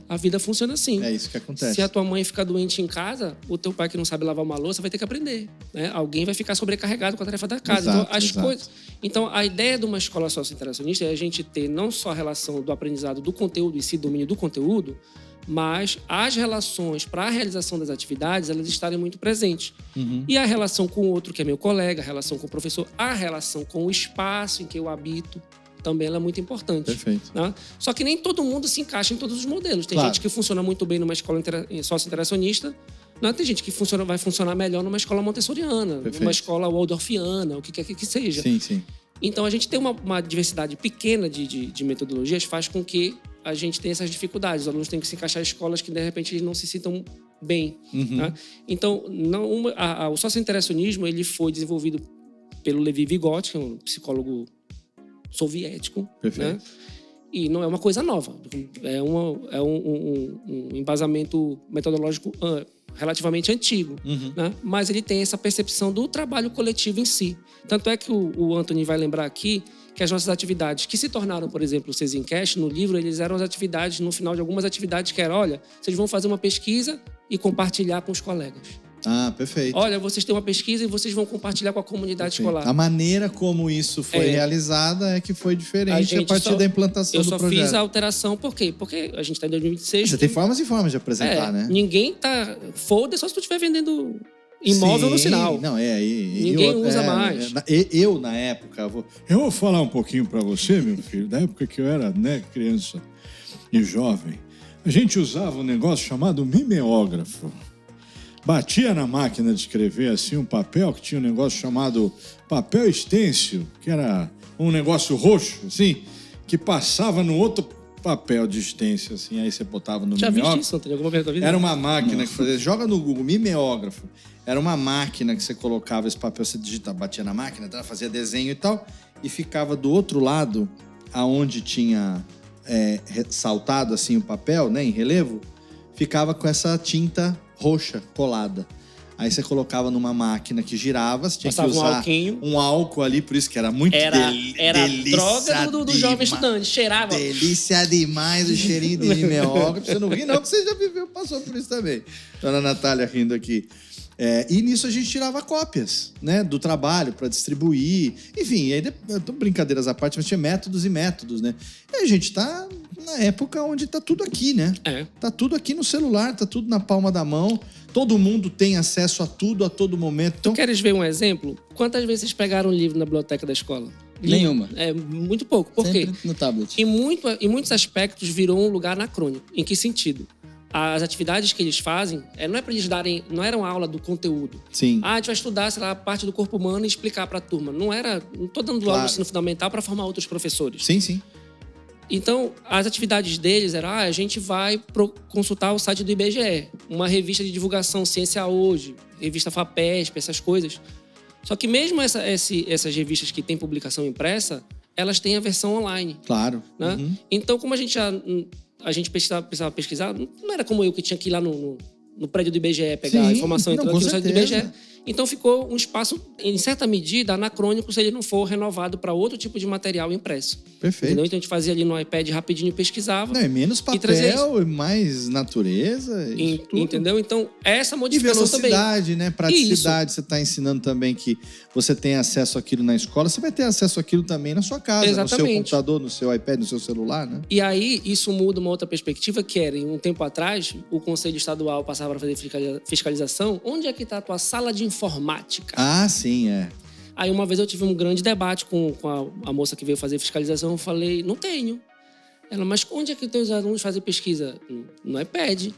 A vida funciona assim. É isso que acontece. Se a tua mãe ficar doente em casa, o teu pai que não sabe lavar uma louça vai ter que aprender, né? Alguém vai ficar sobrecarregado com a tarefa da casa. Exato. Então, a ideia de uma escola socio-interacionista é a gente ter não só a relação do aprendizado do conteúdo e si, domínio do conteúdo, mas as relações para a realização das atividades, elas estarem muito presentes. E a relação com o outro, que é meu colega, a relação com o professor, a relação com o espaço em que eu habito, também ela é muito importante. Perfeito. Né? Só que nem todo mundo se encaixa em todos os modelos. Tem Claro. gente que funciona muito bem numa escola socio-interacionista, né? Tem gente que vai funcionar melhor numa escola montessoriana, numa escola waldorfiana, o que quer que seja. Sim. Então, a gente ter uma diversidade pequena de metodologias faz com que a gente tenha essas dificuldades. Os alunos têm que se encaixar em escolas que, de repente, eles não se sintam bem. Né? Então, o socio-interacionismo ele foi desenvolvido pelo Levi Vygotsky, que é um psicólogo soviético. Perfeito. Né? E não é uma coisa nova. É um embasamento metodológico relativamente antigo. Né? Mas ele tem essa percepção do trabalho coletivo em si. Tanto é que o Anthony vai lembrar aqui que as nossas atividades, que se tornaram, por exemplo, o Cezincast, no livro, eles eram as atividades, no final de algumas atividades, que era, olha, vocês vão fazer uma pesquisa e compartilhar com os colegas. Ah, perfeito. Olha, vocês têm uma pesquisa e vocês vão compartilhar com a comunidade escolar. A maneira como isso foi realizada é que foi diferente a partir da implantação do projeto. Eu só fiz a alteração, por quê? Porque a gente está em 2026. Você tem formas e formas de apresentar, né? Ninguém tá... Foda só se tu estiver vendendo imóvel no sinal. Não, Ninguém usa mais. Eu, na época... Eu vou falar um pouquinho para você, meu filho, da época que eu era criança e jovem. A gente usava um negócio chamado mimeógrafo. Batia na máquina de escrever assim um papel que tinha um negócio chamado papel estêncil, que era um negócio roxo, assim, que passava no outro papel de estêncil, assim, aí você botava no mimeógrafo. Já vi isso, tem alguma vez na tua vida? Era uma máquina que fazia... Joga no Google, mimeógrafo. Era uma máquina que você colocava esse papel, você digitava, batia na máquina, fazia desenho e tal, e ficava do outro lado, aonde tinha saltado assim o papel, né, em relevo, ficava com essa tinta roxa colada. Aí você colocava numa máquina que girava, você tinha que usar um álcool ali, por isso que era muito Era a droga do jovem estudante, cheirava. Delícia demais o cheirinho de mimeógrafo. Você não ri não, que você já viveu, passou por isso também. Dona Natália rindo aqui. E nisso a gente tirava cópias, né, do trabalho para distribuir. Enfim, aí, brincadeiras à parte, mas tinha métodos e métodos, né? E a gente tá na época onde tá tudo aqui, né? Tá tudo aqui no celular, tá tudo na palma da mão. Todo mundo tem acesso a tudo a todo momento. Então... Tu queres ver um exemplo? Quantas vezes vocês pegaram um livro na biblioteca da escola? Nenhuma. Muito pouco. Por quê? Sempre no tablet. Em muitos aspectos virou um lugar anacrônico. Em que sentido? As atividades que eles fazem, não é para eles darem, não era uma aula do conteúdo. Sim. A gente vai estudar, sei lá, a parte do corpo humano e explicar para a turma. Não tô dando aula no ensino fundamental para formar outros professores. Sim. Então, as atividades deles eram, a gente vai consultar o site do IBGE, uma revista de divulgação Ciência Hoje, revista FAPESP, essas coisas. Só que mesmo essas revistas que têm publicação impressa, elas têm a versão online. Claro. Né? Então, como a gente precisava pesquisar, não era como eu que tinha que ir lá no prédio do IBGE pegar a informação entrando aqui no site do IBGE. Então ficou um espaço, em certa medida, anacrônico se ele não for renovado para outro tipo de material impresso. Perfeito. Entendeu? Então a gente fazia ali no iPad rapidinho, pesquisava. Menos papel e mais natureza. Entendeu? Então essa modificação também. E velocidade, né? Praticidade. Você está ensinando também que você tem acesso àquilo na escola, você vai ter acesso àquilo também na sua casa. Exatamente. No seu computador, no seu iPad, no seu celular, né? E aí isso muda uma outra perspectiva, que era, em um tempo atrás, o Conselho Estadual passava para fazer fiscalização. Onde é que está a tua sala de informática? Ah, sim, Aí uma vez eu tive um grande debate com a moça que veio fazer fiscalização. Eu falei, não tenho. Ela, mas onde é que teus alunos fazem pesquisa? No iPad.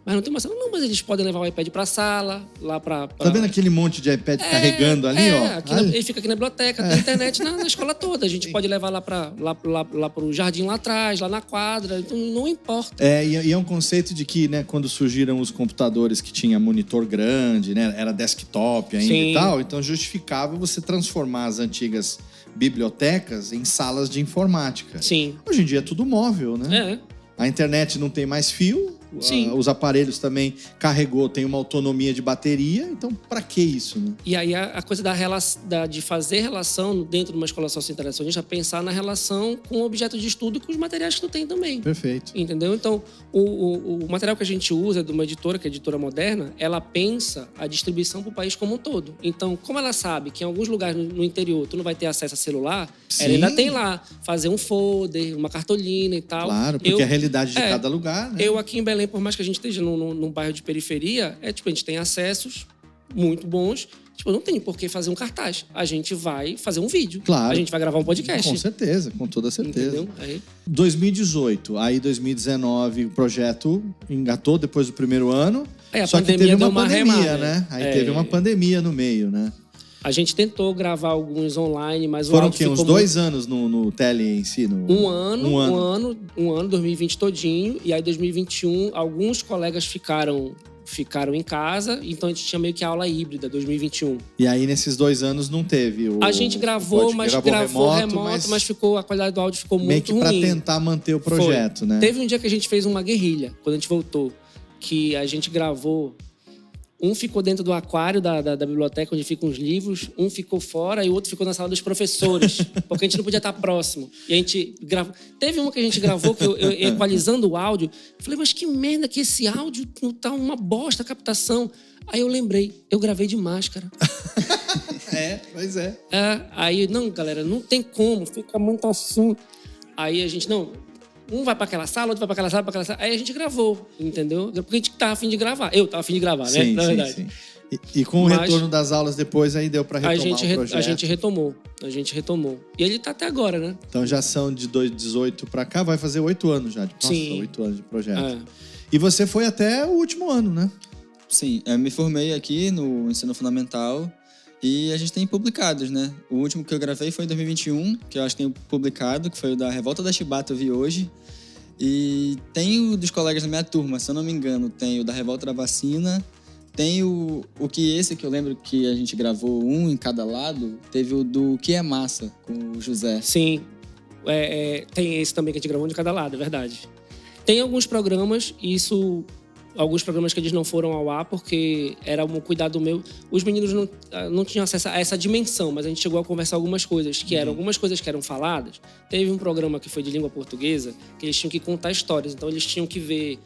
mas não tem uma sala. Não, mas eles podem levar o iPad pra sala, lá pra... Tá vendo aquele monte de iPad carregando ali, ó? Ele fica aqui na biblioteca, tem internet na escola toda. A gente pode levar lá pro jardim lá atrás, lá na quadra, então não importa. E é um conceito de que, né, quando surgiram os computadores que tinha monitor grande, né, era desktop ainda e tal, então justificava você transformar as antigas bibliotecas em salas de informática. Sim. Hoje em dia é tudo móvel, né? A internet não tem mais fio. Sim. Os aparelhos também tem uma autonomia de bateria, então pra que isso, né? E aí a coisa de fazer relação dentro de uma escola sociointeracionista, pensar na relação com o objeto de estudo e com os materiais que tu tem também. Perfeito. Entendeu? Então, o material que a gente usa de uma editora, que é a Editora Moderna, ela pensa a distribuição para o país como um todo. Então, como ela sabe que em alguns lugares no interior tu não vai ter acesso a celular, ela ainda tem lá fazer um folder, uma cartolina e tal. Claro, porque é a realidade de cada lugar, né? Eu aqui em Belém, por mais que a gente esteja num bairro de periferia, a gente tem acessos muito bons. Não tem por que fazer um cartaz. A gente vai fazer um vídeo. Claro. A gente vai gravar um podcast. Com certeza, com toda certeza. Entendeu? 2018, aí 2019 o projeto engatou depois do primeiro ano. Só que teve uma pandemia, remada, né? Aí teve uma pandemia no meio, né? A gente tentou gravar alguns online, mas foram o áudio uns 2 anos no tele em si? Um ano, 2020 todinho. E aí 2021, alguns colegas ficaram em casa, então a gente tinha meio que aula híbrida, 2021. E aí, nesses 2 anos, não teve a gente gravou, mas gravou remoto, mas a qualidade do áudio ficou muito ruim. Meio que pra tentar manter o projeto, né? Teve um dia que a gente fez uma guerrilha, quando a gente voltou, que a gente gravou. Um ficou dentro do aquário da biblioteca, onde ficam os livros. Um ficou fora e o outro ficou na sala dos professores. Porque a gente não podia estar próximo. E a gente gravou. Teve uma que a gente gravou, que eu equalizando o áudio. Falei, mas que merda que esse áudio não tá uma bosta a captação. Aí eu lembrei, eu gravei de máscara. Pois é. Aí, não, galera, não tem como. Fica muito assim. Aí a gente, não... Um vai pra aquela sala, outro vai pra aquela sala, Aí a gente gravou, entendeu? Porque a gente tava afim de gravar. Eu tava afim de gravar, né? Na verdade. Sim. E com o retorno das aulas depois, aí deu pra retomar o projeto. A gente retomou. E ele tá até agora, né? Então já são de 2018 pra cá, vai fazer 8 anos já. Nossa, 8 anos de projeto. E você foi até o último ano, né? Sim, eu me formei aqui no ensino fundamental. E a gente tem publicados, né? O último que eu gravei foi em 2021, que eu acho que tem publicado, que foi o da Revolta da Chibata, eu vi hoje. E tem o dos colegas da minha turma, se eu não me engano, tem o da Revolta da Vacina. Tem esse que eu lembro que a gente gravou um em cada lado, teve o do Que é Massa, com o José. Sim, tem esse também que a gente gravou de cada lado, é verdade. Tem alguns programas, alguns programas que eles não foram ao ar porque era um cuidado meu. Os meninos não tinham acesso a essa dimensão, mas a gente chegou a conversar algumas coisas que eram faladas. Teve um programa que foi de língua portuguesa que eles tinham que contar histórias. Então eles tinham que ver,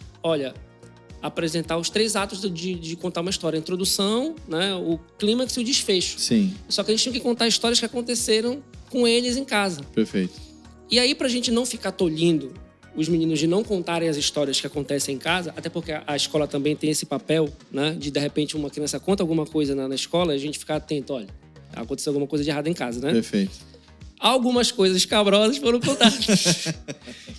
apresentar os 3 atos de contar uma história. A introdução, né, o clímax e o desfecho. Sim. Só que eles tinham que contar histórias que aconteceram com eles em casa. Perfeito. E aí, pra gente não ficar tolhindo os meninos de não contarem as histórias que acontecem em casa, até porque a escola também tem esse papel, né? De repente, uma criança conta alguma coisa na escola, a gente ficar atento, olha, aconteceu alguma coisa de errado em casa, né? Perfeito. Algumas coisas escabrosas foram contadas.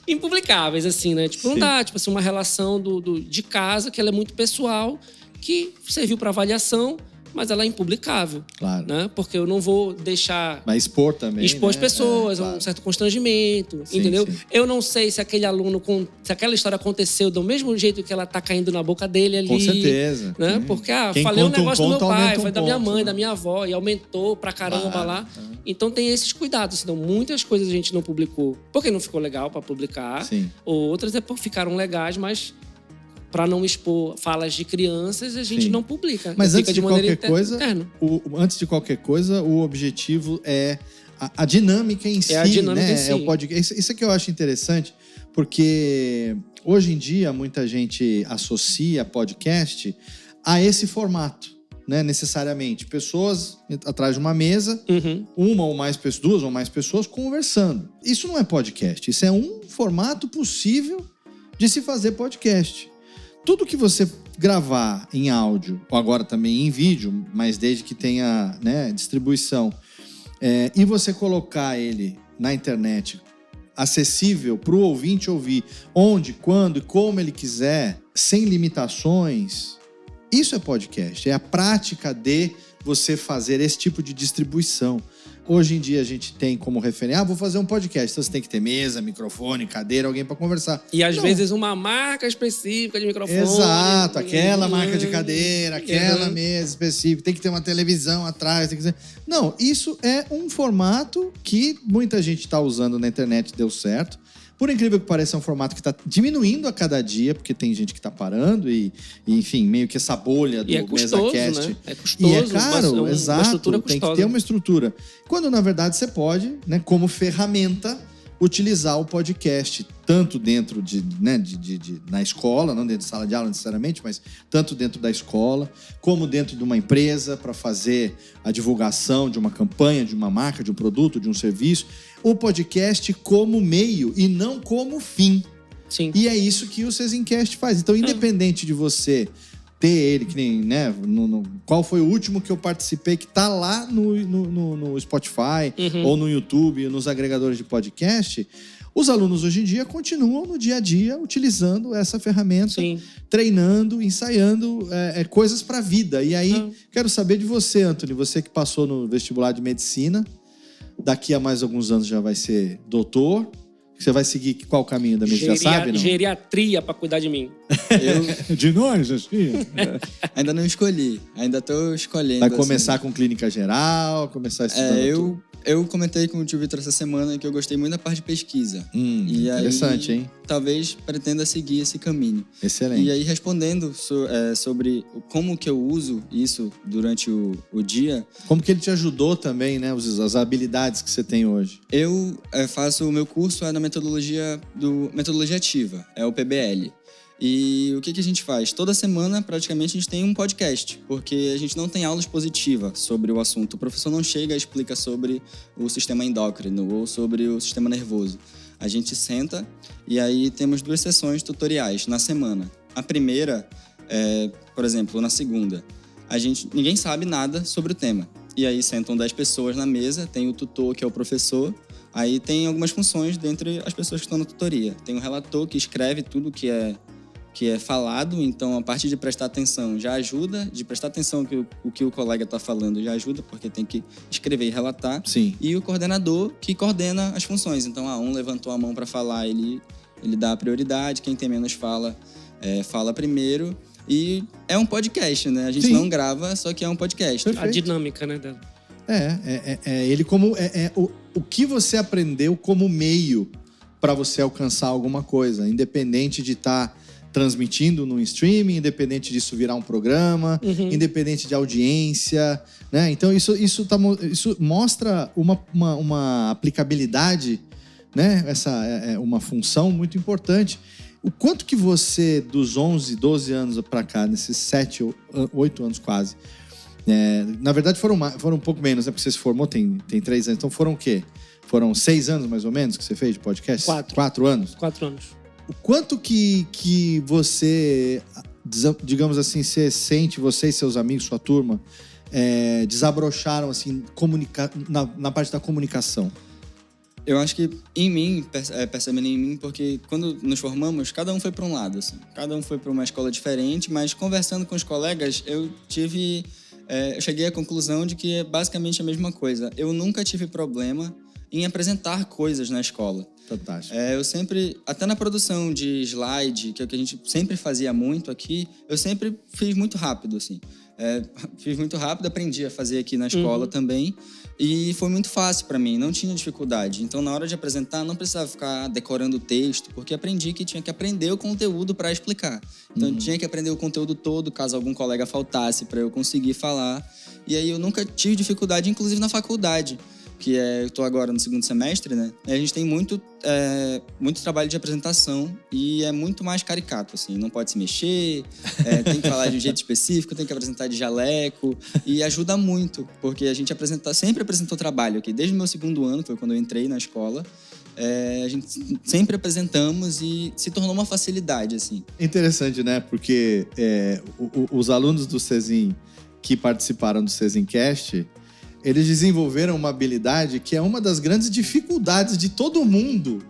Impublicáveis, assim, né? Não dá, uma relação de casa, que ela é muito pessoal, que serviu para avaliação, mas ela é impublicável. Claro. Né? Porque eu não vou deixar... Vai expor também, expor as pessoas, claro. Um certo constrangimento, entendeu? Sim. Eu não sei se aquele aluno, se aquela história aconteceu do mesmo jeito que ela tá caindo na boca dele ali. Com certeza. Né? Porque, falei um negócio do meu pai, foi da minha mãe, da minha avó, e aumentou pra caramba lá. Então tem esses cuidados. Então, muitas coisas a gente não publicou porque não ficou legal pra publicar. Sim. Outras ficaram legais, mas... para não expor falas de crianças, a gente não publica. Mas antes de qualquer coisa, o objetivo é a dinâmica em si, a dinâmica né? em si. É o podcast. Isso é que eu acho interessante, porque hoje em dia muita gente associa podcast a esse formato, né? Necessariamente. Pessoas atrás de uma mesa, uma ou mais pessoas, 2 ou mais pessoas conversando. Isso não é podcast, isso é um formato possível de se fazer podcast. Tudo que você gravar em áudio, ou agora também em vídeo, mas desde que tenha, né, distribuição, e você colocar ele na internet acessível para o ouvinte ouvir onde, quando e como ele quiser, sem limitações, isso é podcast. É a prática de você fazer esse tipo de distribuição. Hoje em dia a gente tem como referência, vou fazer um podcast, então você tem que ter mesa, microfone, cadeira, alguém para conversar. E às vezes uma marca específica de microfone. Exato, aquela marca de cadeira, aquela mesa específica, tem que ter uma televisão atrás, tem que ter... Não, isso é um formato que muita gente está usando na internet, deu certo. Por incrível que pareça, é um formato que está diminuindo a cada dia, porque tem gente que está parando e, enfim, meio que essa bolha do MesaCast. Né? É custoso, e é caro, exato, tem que ter uma estrutura. Quando, na verdade, você pode, né, como ferramenta, utilizar o podcast, tanto dentro na escola, não dentro de sala de aula necessariamente, mas tanto dentro da escola, como dentro de uma empresa, para fazer a divulgação de uma campanha, de uma marca, de um produto, de um serviço. O podcast como meio e não como fim. Sim. E é isso que o Cezincast faz. Então, independente de você ter ele, que nem, né? Qual foi o último que eu participei que tá lá no Spotify ou no YouTube, nos agregadores de podcast, os alunos hoje em dia continuam no dia a dia utilizando essa ferramenta, treinando, ensaiando coisas para a vida. E aí, quero saber de você, Anthony, você que passou no vestibular de medicina, daqui a mais alguns anos já vai ser doutor. Você vai seguir qual caminho da medicina? Já sabe, não? Geriatria para cuidar de mim. De nós, assim? Ainda não escolhi. Ainda tô escolhendo. Vai começar com clínica geral, começar estudando eu comentei com o tio Vitor essa semana que eu gostei muito da parte de pesquisa. E interessante, aí, hein? Talvez pretenda seguir esse caminho. Excelente. E aí, respondendo sobre como que eu uso isso durante o dia... Como que ele te ajudou também, né? As habilidades que você tem hoje. Eu faço o meu curso na metodologia ativa, é o PBL. E o que a gente faz? Toda semana, praticamente, a gente tem um podcast, porque a gente não tem aula expositiva sobre o assunto. O professor não chega e explica sobre o sistema endócrino ou sobre o sistema nervoso. A gente senta e aí temos 2 sessões tutoriais na semana. A primeira, por exemplo, na segunda, ninguém sabe nada sobre o tema. E aí sentam 10 pessoas na mesa, tem o tutor, que é o professor. Aí tem algumas funções dentre as pessoas que estão na tutoria. Tem um relator que escreve tudo que é falado, então a parte de prestar atenção já ajuda, de prestar atenção o que o colega está falando já ajuda, porque tem que escrever e relatar. Sim. E o coordenador que coordena as funções. Então, um levantou a mão para falar, ele dá a prioridade, quem tem menos fala primeiro. E é um podcast, né? A gente não grava, só que é um podcast. Perfeito. A dinâmica, né? Ele como... o que você aprendeu como meio para você alcançar alguma coisa, independente de estar transmitindo no streaming, independente disso virar um programa, independente de audiência, né? Então isso mostra uma aplicabilidade, né? Essa é uma função muito importante. O quanto que você, dos 11, 12 anos para cá, nesses 7, 8 anos quase, na verdade foram um pouco menos, né? Porque você se formou tem 3 anos, então foram o quê? Foram 6 anos mais ou menos que você fez de podcast? 4 anos? 4 anos. O quanto que você, digamos assim, você sente, você e seus amigos, sua turma, desabrocharam assim, na parte da comunicação? Eu acho que em mim, percebendo em mim, porque quando nos formamos, cada um foi para um lado, assim. Cada um foi para uma escola diferente, mas conversando com os colegas, eu cheguei à conclusão de que é basicamente a mesma coisa. Eu nunca tive problema em apresentar coisas na escola. Fantástico. Eu sempre, até na produção de slide, que é o que a gente sempre fazia muito aqui, eu sempre fiz muito rápido, assim. Fiz muito rápido, aprendi a fazer aqui na escola também. E foi muito fácil para mim, não tinha dificuldade. Então, na hora de apresentar, não precisava ficar decorando o texto, porque aprendi que tinha que aprender o conteúdo para explicar. Então, tinha que aprender o conteúdo todo, caso algum colega faltasse, para eu conseguir falar. E aí, eu nunca tive dificuldade, inclusive na faculdade, que eu estou agora no 2º semestre, né? A gente tem muito trabalho de apresentação e é muito mais caricato, assim. Não pode se mexer, tem que falar de um jeito específico, tem que apresentar de jaleco. E ajuda muito, porque a gente sempre apresentou trabalho aqui. Desde o meu 2º ano, foi quando eu entrei na escola, a gente sempre apresentamos e se tornou uma facilidade, assim. Interessante, né? Porque os alunos do Cezin que participaram do Cezincast, eles desenvolveram uma habilidade que é uma das grandes dificuldades de todo mundo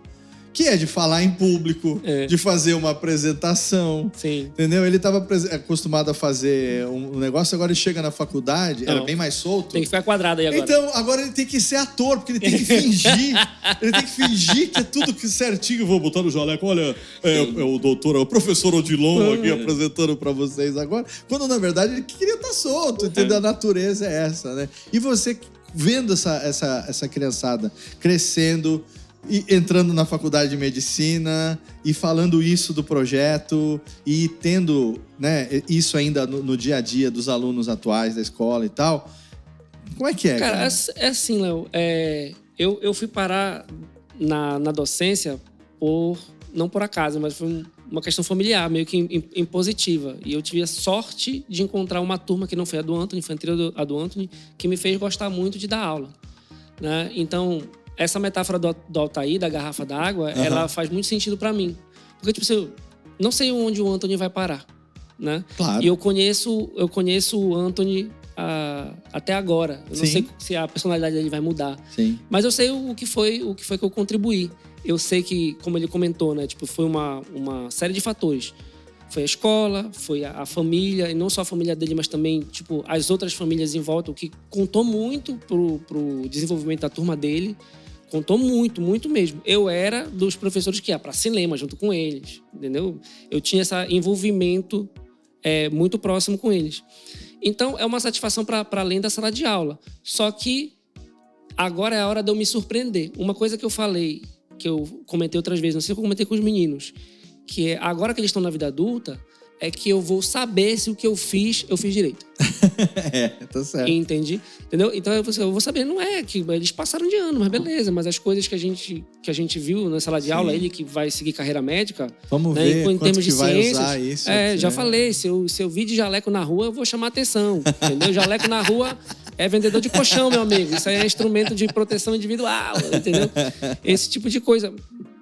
que é de falar em público, de fazer uma apresentação. Sim. Entendeu? Ele estava acostumado a fazer um negócio, agora ele chega na faculdade, era bem mais solto. Tem que ficar quadrado aí agora. Então, agora ele tem que ser ator, porque ele tem que fingir. Ele tem que fingir que é tudo certinho. Vou botar no jaleco. Olha, é o doutor, é o professor Odilon aqui apresentando pra vocês agora. Quando, na verdade, ele queria estar solto, entendeu? A natureza é essa, né? E você vendo essa criançada crescendo e entrando na faculdade de medicina e falando isso do projeto e tendo, né, isso ainda no dia a dia dos alunos atuais da escola e tal. Como é que é? Cara, é assim, Léo. Eu fui parar na docência não por acaso, mas foi uma questão familiar, meio que impositiva. E eu tive a sorte de encontrar uma turma que não foi a do Anthony, foi anterior à do Anthony, que me fez gostar muito de dar aula, né? Então, essa metáfora do Altair, da garrafa d'água, ela faz muito sentido pra mim. Porque, tipo, eu não sei onde o Anthony vai parar, né? Claro. E eu conheço o Anthony até agora. Eu não sei se a personalidade dele vai mudar. Sim. Mas eu sei o que foi que eu contribuí. Eu sei que, como ele comentou, né? Tipo, foi uma série de fatores. Foi a escola, foi a família, e não só a família dele, mas também, tipo, as outras famílias em volta, o que contou muito pro desenvolvimento da turma dele. Contou muito, muito mesmo. Eu era dos professores que ia para cinema junto com eles, entendeu? Eu tinha esse envolvimento muito próximo com eles. Então, é uma satisfação para além da sala de aula. Só que agora é a hora de eu me surpreender. Uma coisa que eu falei, que eu comentei outras vezes, não sei se eu comentei com os meninos, que é agora que eles estão na vida adulta, é que eu vou saber se o que eu fiz direito. Tá certo. Entendi. Entendeu? Então eu vou saber, não é que eles passaram de ano, mas beleza, mas as coisas que a gente viu na sala de aula, ele que vai seguir carreira médica, vamos ver em termos de ciências, vai usar isso. Já falei, se eu vi de jaleco na rua, eu vou chamar atenção, entendeu? Jaleco na rua é vendedor de colchão, meu amigo. Isso aí é instrumento de proteção individual, entendeu? Esse tipo de coisa.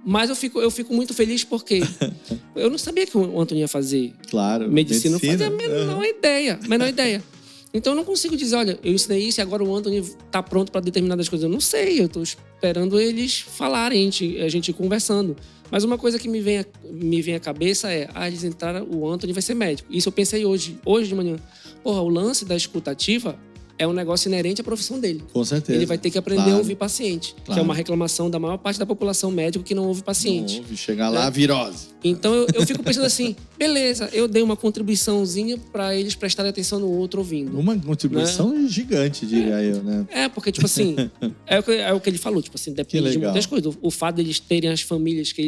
Mas eu fico muito feliz porque eu não sabia que o Antônio ia fazer medicina. Não fazia a menor ideia. Então eu não consigo dizer, olha, eu ensinei isso e agora o Antônio está pronto para determinadas coisas. Eu não sei, eu estou esperando eles falarem, a gente conversando. Mas uma coisa que me vem à cabeça é, eles entraram, o Antônio vai ser médico. Isso eu pensei hoje de manhã. O lance da escutativa é um negócio inerente à profissão dele. Com certeza. Ele vai ter que aprender a ouvir paciente, que é uma reclamação da maior parte da população médica que não ouve paciente. Não ouve, chegar lá, virose. Então eu fico pensando assim, beleza, eu dei uma contribuiçãozinha para eles prestarem atenção no outro ouvindo. Uma contribuição gigante, diria eu, né? Porque, tipo assim, é o que ele falou, tipo assim, depende de muitas coisas. O fato deles terem as famílias que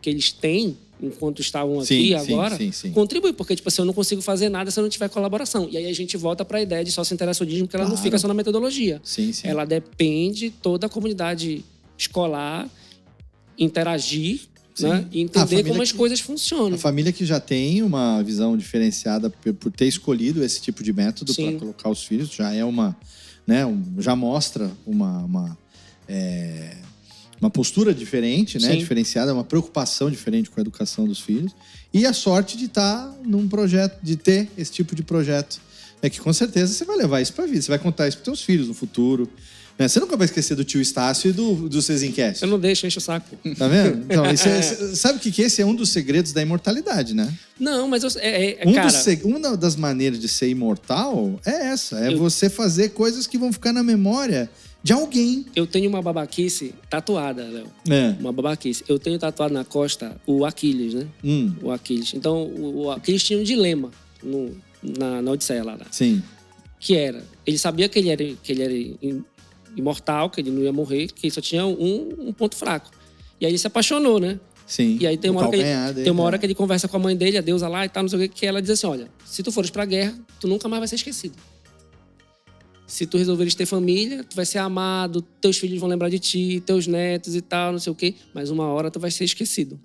eles têm, enquanto estavam aqui agora, contribui, porque tipo assim, eu não consigo fazer nada se eu não tiver colaboração. E aí a gente volta para a ideia de sócio-interacionismo, que ela não fica só na metodologia. Ela depende toda a comunidade escolar interagir, né? E entender como as coisas funcionam. A família que já tem uma visão diferenciada por ter escolhido esse tipo de método para colocar os filhos, já é já mostra uma postura diferente, né? Diferenciada, uma preocupação diferente com a educação dos filhos. E a sorte de estar num projeto, de ter esse tipo de projeto. É que com certeza você vai levar isso pra vida. Você vai contar isso pros teus filhos no futuro. Né? Você nunca vai esquecer do tio Estácio e do Cezincast. Eu não deixo, enche o saco. Tá vendo? Então, sabe o que esse é um dos segredos da imortalidade, né? Não, mas uma das maneiras de ser imortal é essa. É você fazer coisas que vão ficar na memória de alguém. Eu tenho uma babaquice tatuada, Léo. Uma babaquice. Eu tenho tatuado na costa o Aquiles, né? O Aquiles. Então, o Aquiles tinha um dilema na Odisseia lá. Sim. Que era... Ele sabia que ele era imortal, que ele não ia morrer, que ele só tinha um ponto fraco. E aí ele se apaixonou, né? Sim. E aí tem uma hora que ele conversa com a mãe dele, a deusa lá e tal, não sei o que ela diz assim, olha, se tu fores pra guerra, tu nunca mais vai ser esquecido. Se tu resolveres ter família, tu vai ser amado, teus filhos vão lembrar de ti, teus netos e tal, não sei o quê. Mas uma hora tu vai ser esquecido.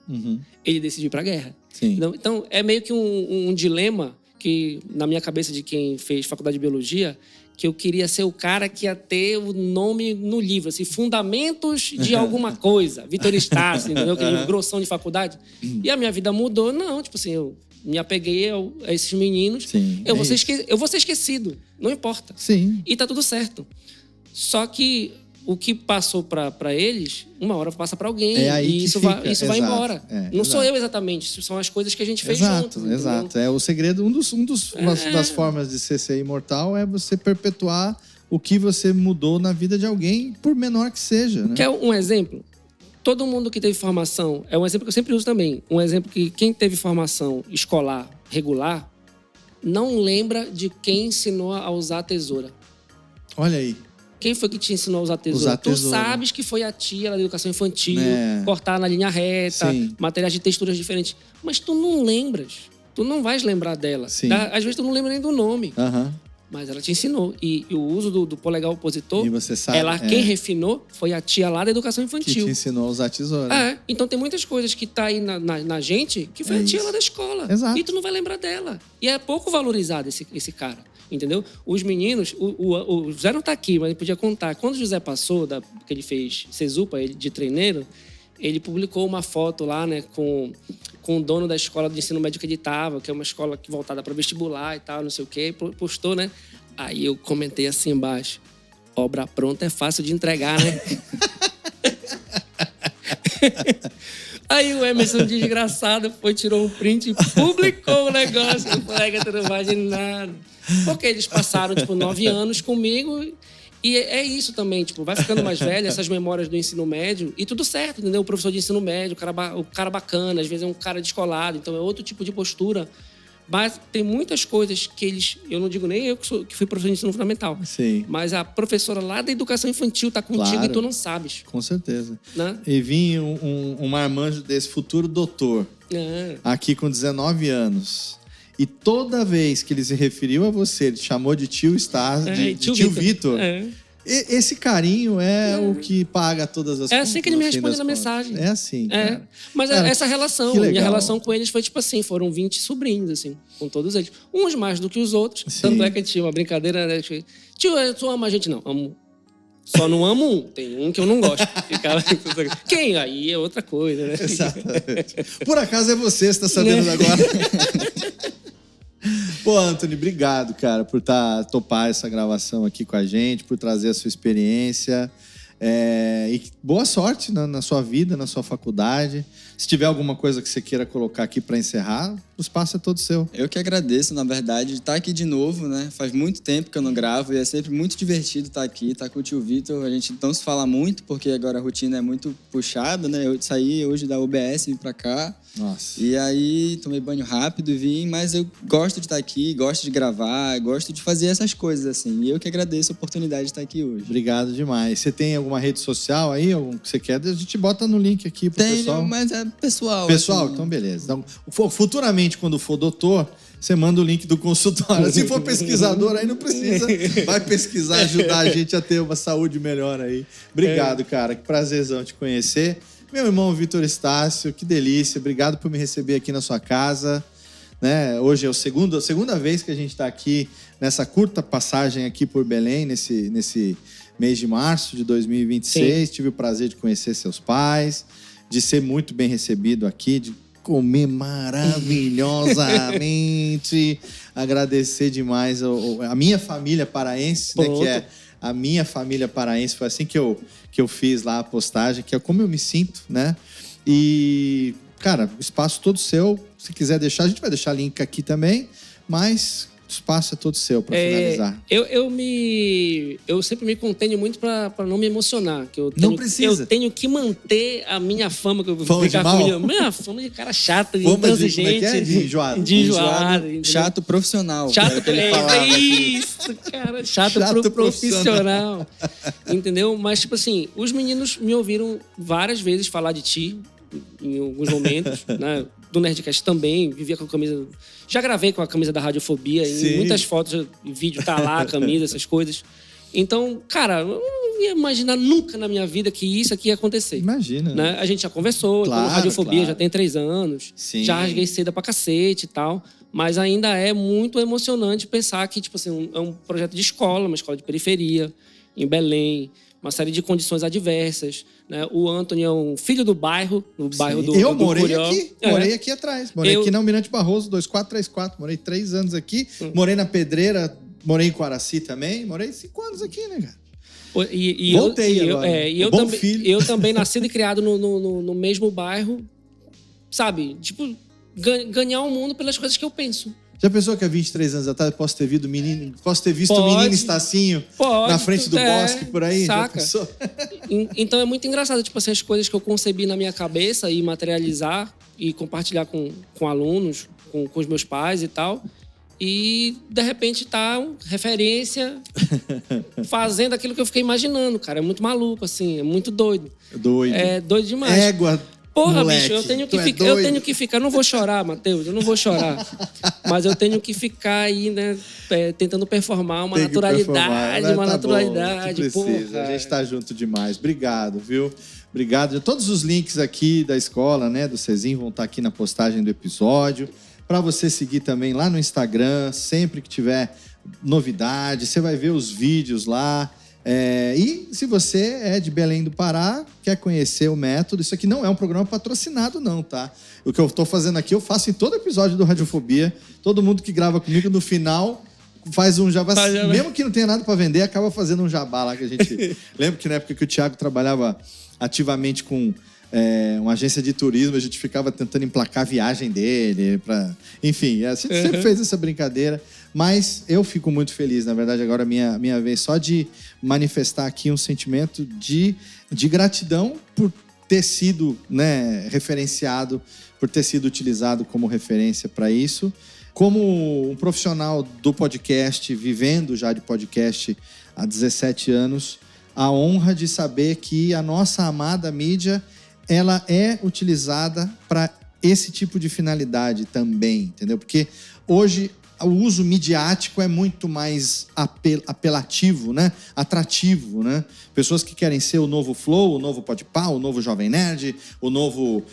Ele decidiu ir pra guerra. Sim. Então, é meio que um dilema que, na minha cabeça de quem fez faculdade de biologia, que eu queria ser o cara que ia ter o nome no livro, assim, fundamentos de alguma coisa. Vitor Estácio, entendeu? Aquele livro grossão de faculdade. E a minha vida mudou. Não, tipo assim, eu me apeguei a esses meninos. Sim, eu vou ser esquecido. Não importa. Sim. E tá tudo certo. Só que o que passou para eles, uma hora passa para alguém. É aí e que isso fica. vai Exato. embora. Não Exato. sou eu exatamente, isso são as coisas que a gente fez juntos. Exato. É o segredo, das formas de ser imortal é você perpetuar o que você mudou na vida de alguém, por menor que seja. Né? Quer um exemplo? Todo mundo que teve formação, é um exemplo que eu sempre uso também, um exemplo que quem teve formação escolar regular não lembra de quem ensinou a usar a tesoura. Olha aí. Quem foi que te ensinou a usar a tesoura? Tu sabes que foi a tia lá da educação infantil, cortar na linha reta, materiais de texturas diferentes. Mas tu não lembras. Tu não vais lembrar dela. Tá? Às vezes tu não lembra nem do nome. Mas ela te ensinou. E o uso do polegar opositor, e você sabe, quem refinou foi a tia lá da educação infantil. Que te ensinou a usar a tesoura. Então tem muitas coisas que tá aí na gente que foi a tia lá da escola. Exato. E tu não vai lembrar dela. E é pouco valorizado esse cara. Entendeu? Os meninos... O José não tá aqui, mas ele podia contar. Quando o José passou, que ele fez Cesupa, ele de treineiro, ele publicou uma foto lá, né, com o dono da escola de ensino médio que ele tava, que é uma escola voltada para vestibular e tal, não sei o quê, postou, né? Aí eu comentei assim embaixo, obra pronta é fácil de entregar, né? Aí o Emerson, desgraçado, tirou um print e publicou o negócio. Eu falei que tu não vai de nada. Porque eles passaram, 9 anos comigo. E é isso também, vai ficando mais velho, essas memórias do ensino médio, e tudo certo, entendeu? O professor de ensino médio, o cara bacana, às vezes é um cara descolado, então é outro tipo de postura. Mas tem muitas coisas que eu não digo nem eu que fui professor de ensino fundamental. Sim. Mas a professora lá da educação infantil tá contigo e tu não sabes. Com certeza. Né? E vinha um marmanjo desse futuro doutor, aqui com 19 anos. E toda vez que ele se referiu a você, ele chamou de tio tio Vitor. Esse carinho é o que paga todas as coisas. É assim que ele me responde na mensagem. É assim, cara. Mas cara, essa relação, minha relação com eles foi assim, foram 20 sobrinhos, assim, com todos eles. Uns mais do que os outros. Sim. Tanto é que tinha uma brincadeira, né? Tio, tu ama a gente? Não, amo. Só não amo um. Tem um que eu não gosto. Quem? Aí é outra coisa, né? Exatamente. Por acaso é você tá sabendo agora. Pô, Anthony, obrigado, cara, por topar essa gravação aqui com a gente, por trazer a sua experiência. E boa sorte na sua vida, na sua faculdade. Se tiver alguma coisa que você queira colocar aqui para encerrar, o espaço é todo seu. Eu que agradeço, na verdade, de estar aqui de novo, né? Faz muito tempo que eu não gravo e é sempre muito divertido estar aqui, estar com o tio Vitor. A gente não se fala muito, porque agora a rotina é muito puxada, né? Eu saí hoje da UBS e vim pra cá. Nossa. E aí tomei banho rápido e vim, mas eu gosto de estar aqui, gosto de gravar, gosto de fazer essas coisas, assim. E eu que agradeço a oportunidade de estar aqui hoje. Obrigado demais. Você tem alguma rede social aí, algum que você quer? A gente bota no link aqui pro pessoal. Tem, mas é pessoal. Pessoal, assim. Então beleza. Então, futuramente, quando for doutor, você manda o link do consultório. Se for pesquisador, aí não precisa. Vai pesquisar, ajudar a gente a ter uma saúde melhor aí. Obrigado, cara. Que prazerzão te conhecer. Meu irmão Vitor Estácio, que delícia. Obrigado por me receber aqui na sua casa. Né? Hoje é a segunda vez que a gente está aqui nessa curta passagem aqui por Belém, nesse mês de março de 2026. Sim. Tive o prazer de conhecer seus pais, de ser muito bem recebido aqui, de comer maravilhosamente. Agradecer demais a minha família paraense, né, que é a minha família paraense. Foi assim que eu fiz lá a postagem, que é como eu me sinto, né? E, cara, o espaço todo seu. Se quiser deixar, a gente vai deixar link aqui também, mas o espaço é todo seu para finalizar. Eu sempre me contenho muito para não me emocionar. Não precisa. Eu tenho que manter a minha fama. Que eu vou fama de mal? Minha fama de cara chato, de intransigente. De enjoado. De enjoado. Chato profissional. Chato, é isso, cara. Chato profissional. Entendeu? Mas, tipo assim, os meninos me ouviram várias vezes falar de ti, em alguns momentos, né? Do Nerdcast também, vivia com a camisa... Já gravei com a camisa da Radiofobia, em muitas fotos e vídeo tá lá a camisa, essas coisas. Então, cara, eu não ia imaginar nunca na minha vida que isso aqui ia acontecer. Imagina. Né? A gente já conversou, claro, Radiofobia já tem 3 anos, Sim. Já rasguei seda pra cacete e tal, mas ainda é muito emocionante pensar que, tipo assim, é um projeto de escola, uma escola de periferia, em Belém, uma série de condições adversas, né? O Anthony é um filho do bairro do Eu morei Curió. Morei aqui atrás. Morei aqui na Almirante Barroso, 2434. Morei 3 anos aqui. Morei na Pedreira, morei em Quaraci também. Morei 5 anos aqui, né, cara? Voltei agora. Eu Bom também, filho. eu também nascido e criado no mesmo bairro, sabe? Tipo, ganhar o mundo pelas coisas que eu penso. Já pensou que há 23 anos atrás eu posso ter visto o menino Estacinho na frente do bosque por aí? Saca? Então é muito engraçado, tipo assim, as coisas que eu concebi na minha cabeça e materializar e compartilhar com alunos, com os meus pais e tal. E, de repente, tá referência fazendo aquilo que eu fiquei imaginando, cara. É muito maluco, assim, é muito doido. Doido. É doido demais. Égua. Porra, moleque, bicho, eu tenho que ficar. Eu não vou chorar, Matheus, eu não vou chorar. Mas eu tenho que ficar aí, né, tentando performar uma naturalidade, uma naturalidade. Bom, precisa. A gente tá junto demais. Obrigado, viu? Obrigado. Todos os links aqui da escola, né, do Cezinho, vão estar aqui na postagem do episódio. Para você seguir também lá no Instagram, sempre que tiver novidade, você vai ver os vídeos lá. E se você é de Belém do Pará, quer conhecer o método, isso aqui não é um programa patrocinado não, tá? O que eu tô fazendo aqui, eu faço em todo episódio do Radiofobia. Todo mundo que grava comigo, no final, faz um jabá. Mesmo que não tenha nada para vender, acaba fazendo um jabá lá que a gente... Lembro que na época que o Thiago trabalhava ativamente com uma agência de turismo, a gente ficava tentando emplacar a viagem dele. Enfim, a gente sempre fez essa brincadeira. Mas eu fico muito feliz, na verdade, agora é minha vez só de manifestar aqui um sentimento de gratidão por ter sido, né, referenciado, por ter sido utilizado como referência para isso. Como um profissional do podcast, vivendo já de podcast há 17 anos, a honra de saber que a nossa amada mídia, ela é utilizada para esse tipo de finalidade também, entendeu? Porque hoje o uso midiático é muito mais apelativo, né? Atrativo, né? Pessoas que querem ser o novo Flow, o novo Podpah, o novo Jovem Nerd, o novo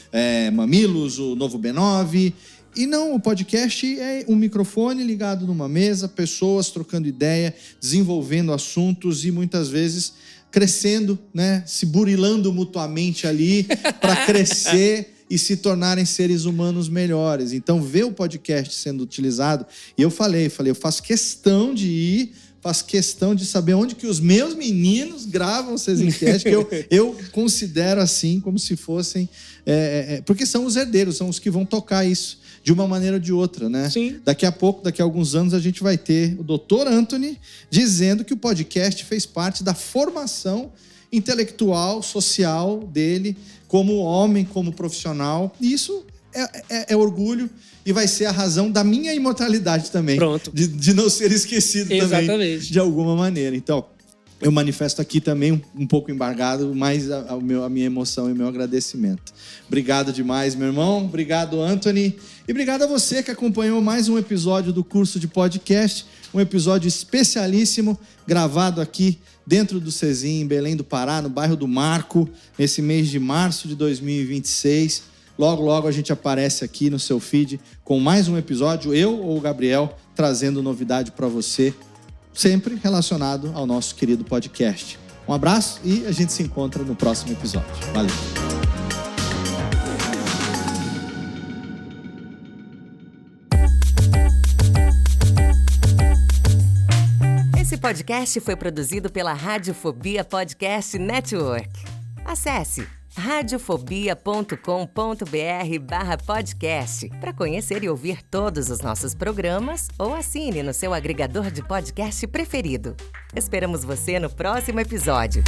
Mamilos, o novo B9. E não, o podcast é um microfone ligado numa mesa, pessoas trocando ideia, desenvolvendo assuntos e muitas vezes crescendo, né? Se burilando mutuamente ali para crescer e se tornarem seres humanos melhores. Então, ver o podcast sendo utilizado... E eu falei, eu faço questão de ir, faço questão de saber onde que os meus meninos gravam o Cezincast, que eu considero assim, como se fossem... porque são os herdeiros, são os que vão tocar isso de uma maneira ou de outra, né? Sim. Daqui a pouco, daqui a alguns anos, a gente vai ter o Dr. Anthony dizendo que o podcast fez parte da formação intelectual, social dele, como homem, como profissional. E isso é orgulho e vai ser a razão da minha imortalidade também. Pronto. De não ser esquecido Exatamente. também, de alguma maneira. Então, eu manifesto aqui também um pouco embargado, mas a minha emoção e o meu agradecimento. Obrigado demais, meu irmão. Obrigado, Anthony. E obrigado a você que acompanhou mais um episódio do curso de podcast. Um episódio especialíssimo, gravado aqui dentro do Cezinho, em Belém do Pará, no bairro do Marco, nesse mês de março de 2026. Logo, logo a gente aparece aqui no seu feed com mais um episódio, eu ou o Gabriel, trazendo novidade para você, sempre relacionado ao nosso querido podcast. Um abraço e a gente se encontra no próximo episódio. Valeu! Esse podcast foi produzido pela Radiofobia Podcast Network. Acesse radiofobia.com.br/podcast para conhecer e ouvir todos os nossos programas ou assine no seu agregador de podcast preferido. Esperamos você no próximo episódio.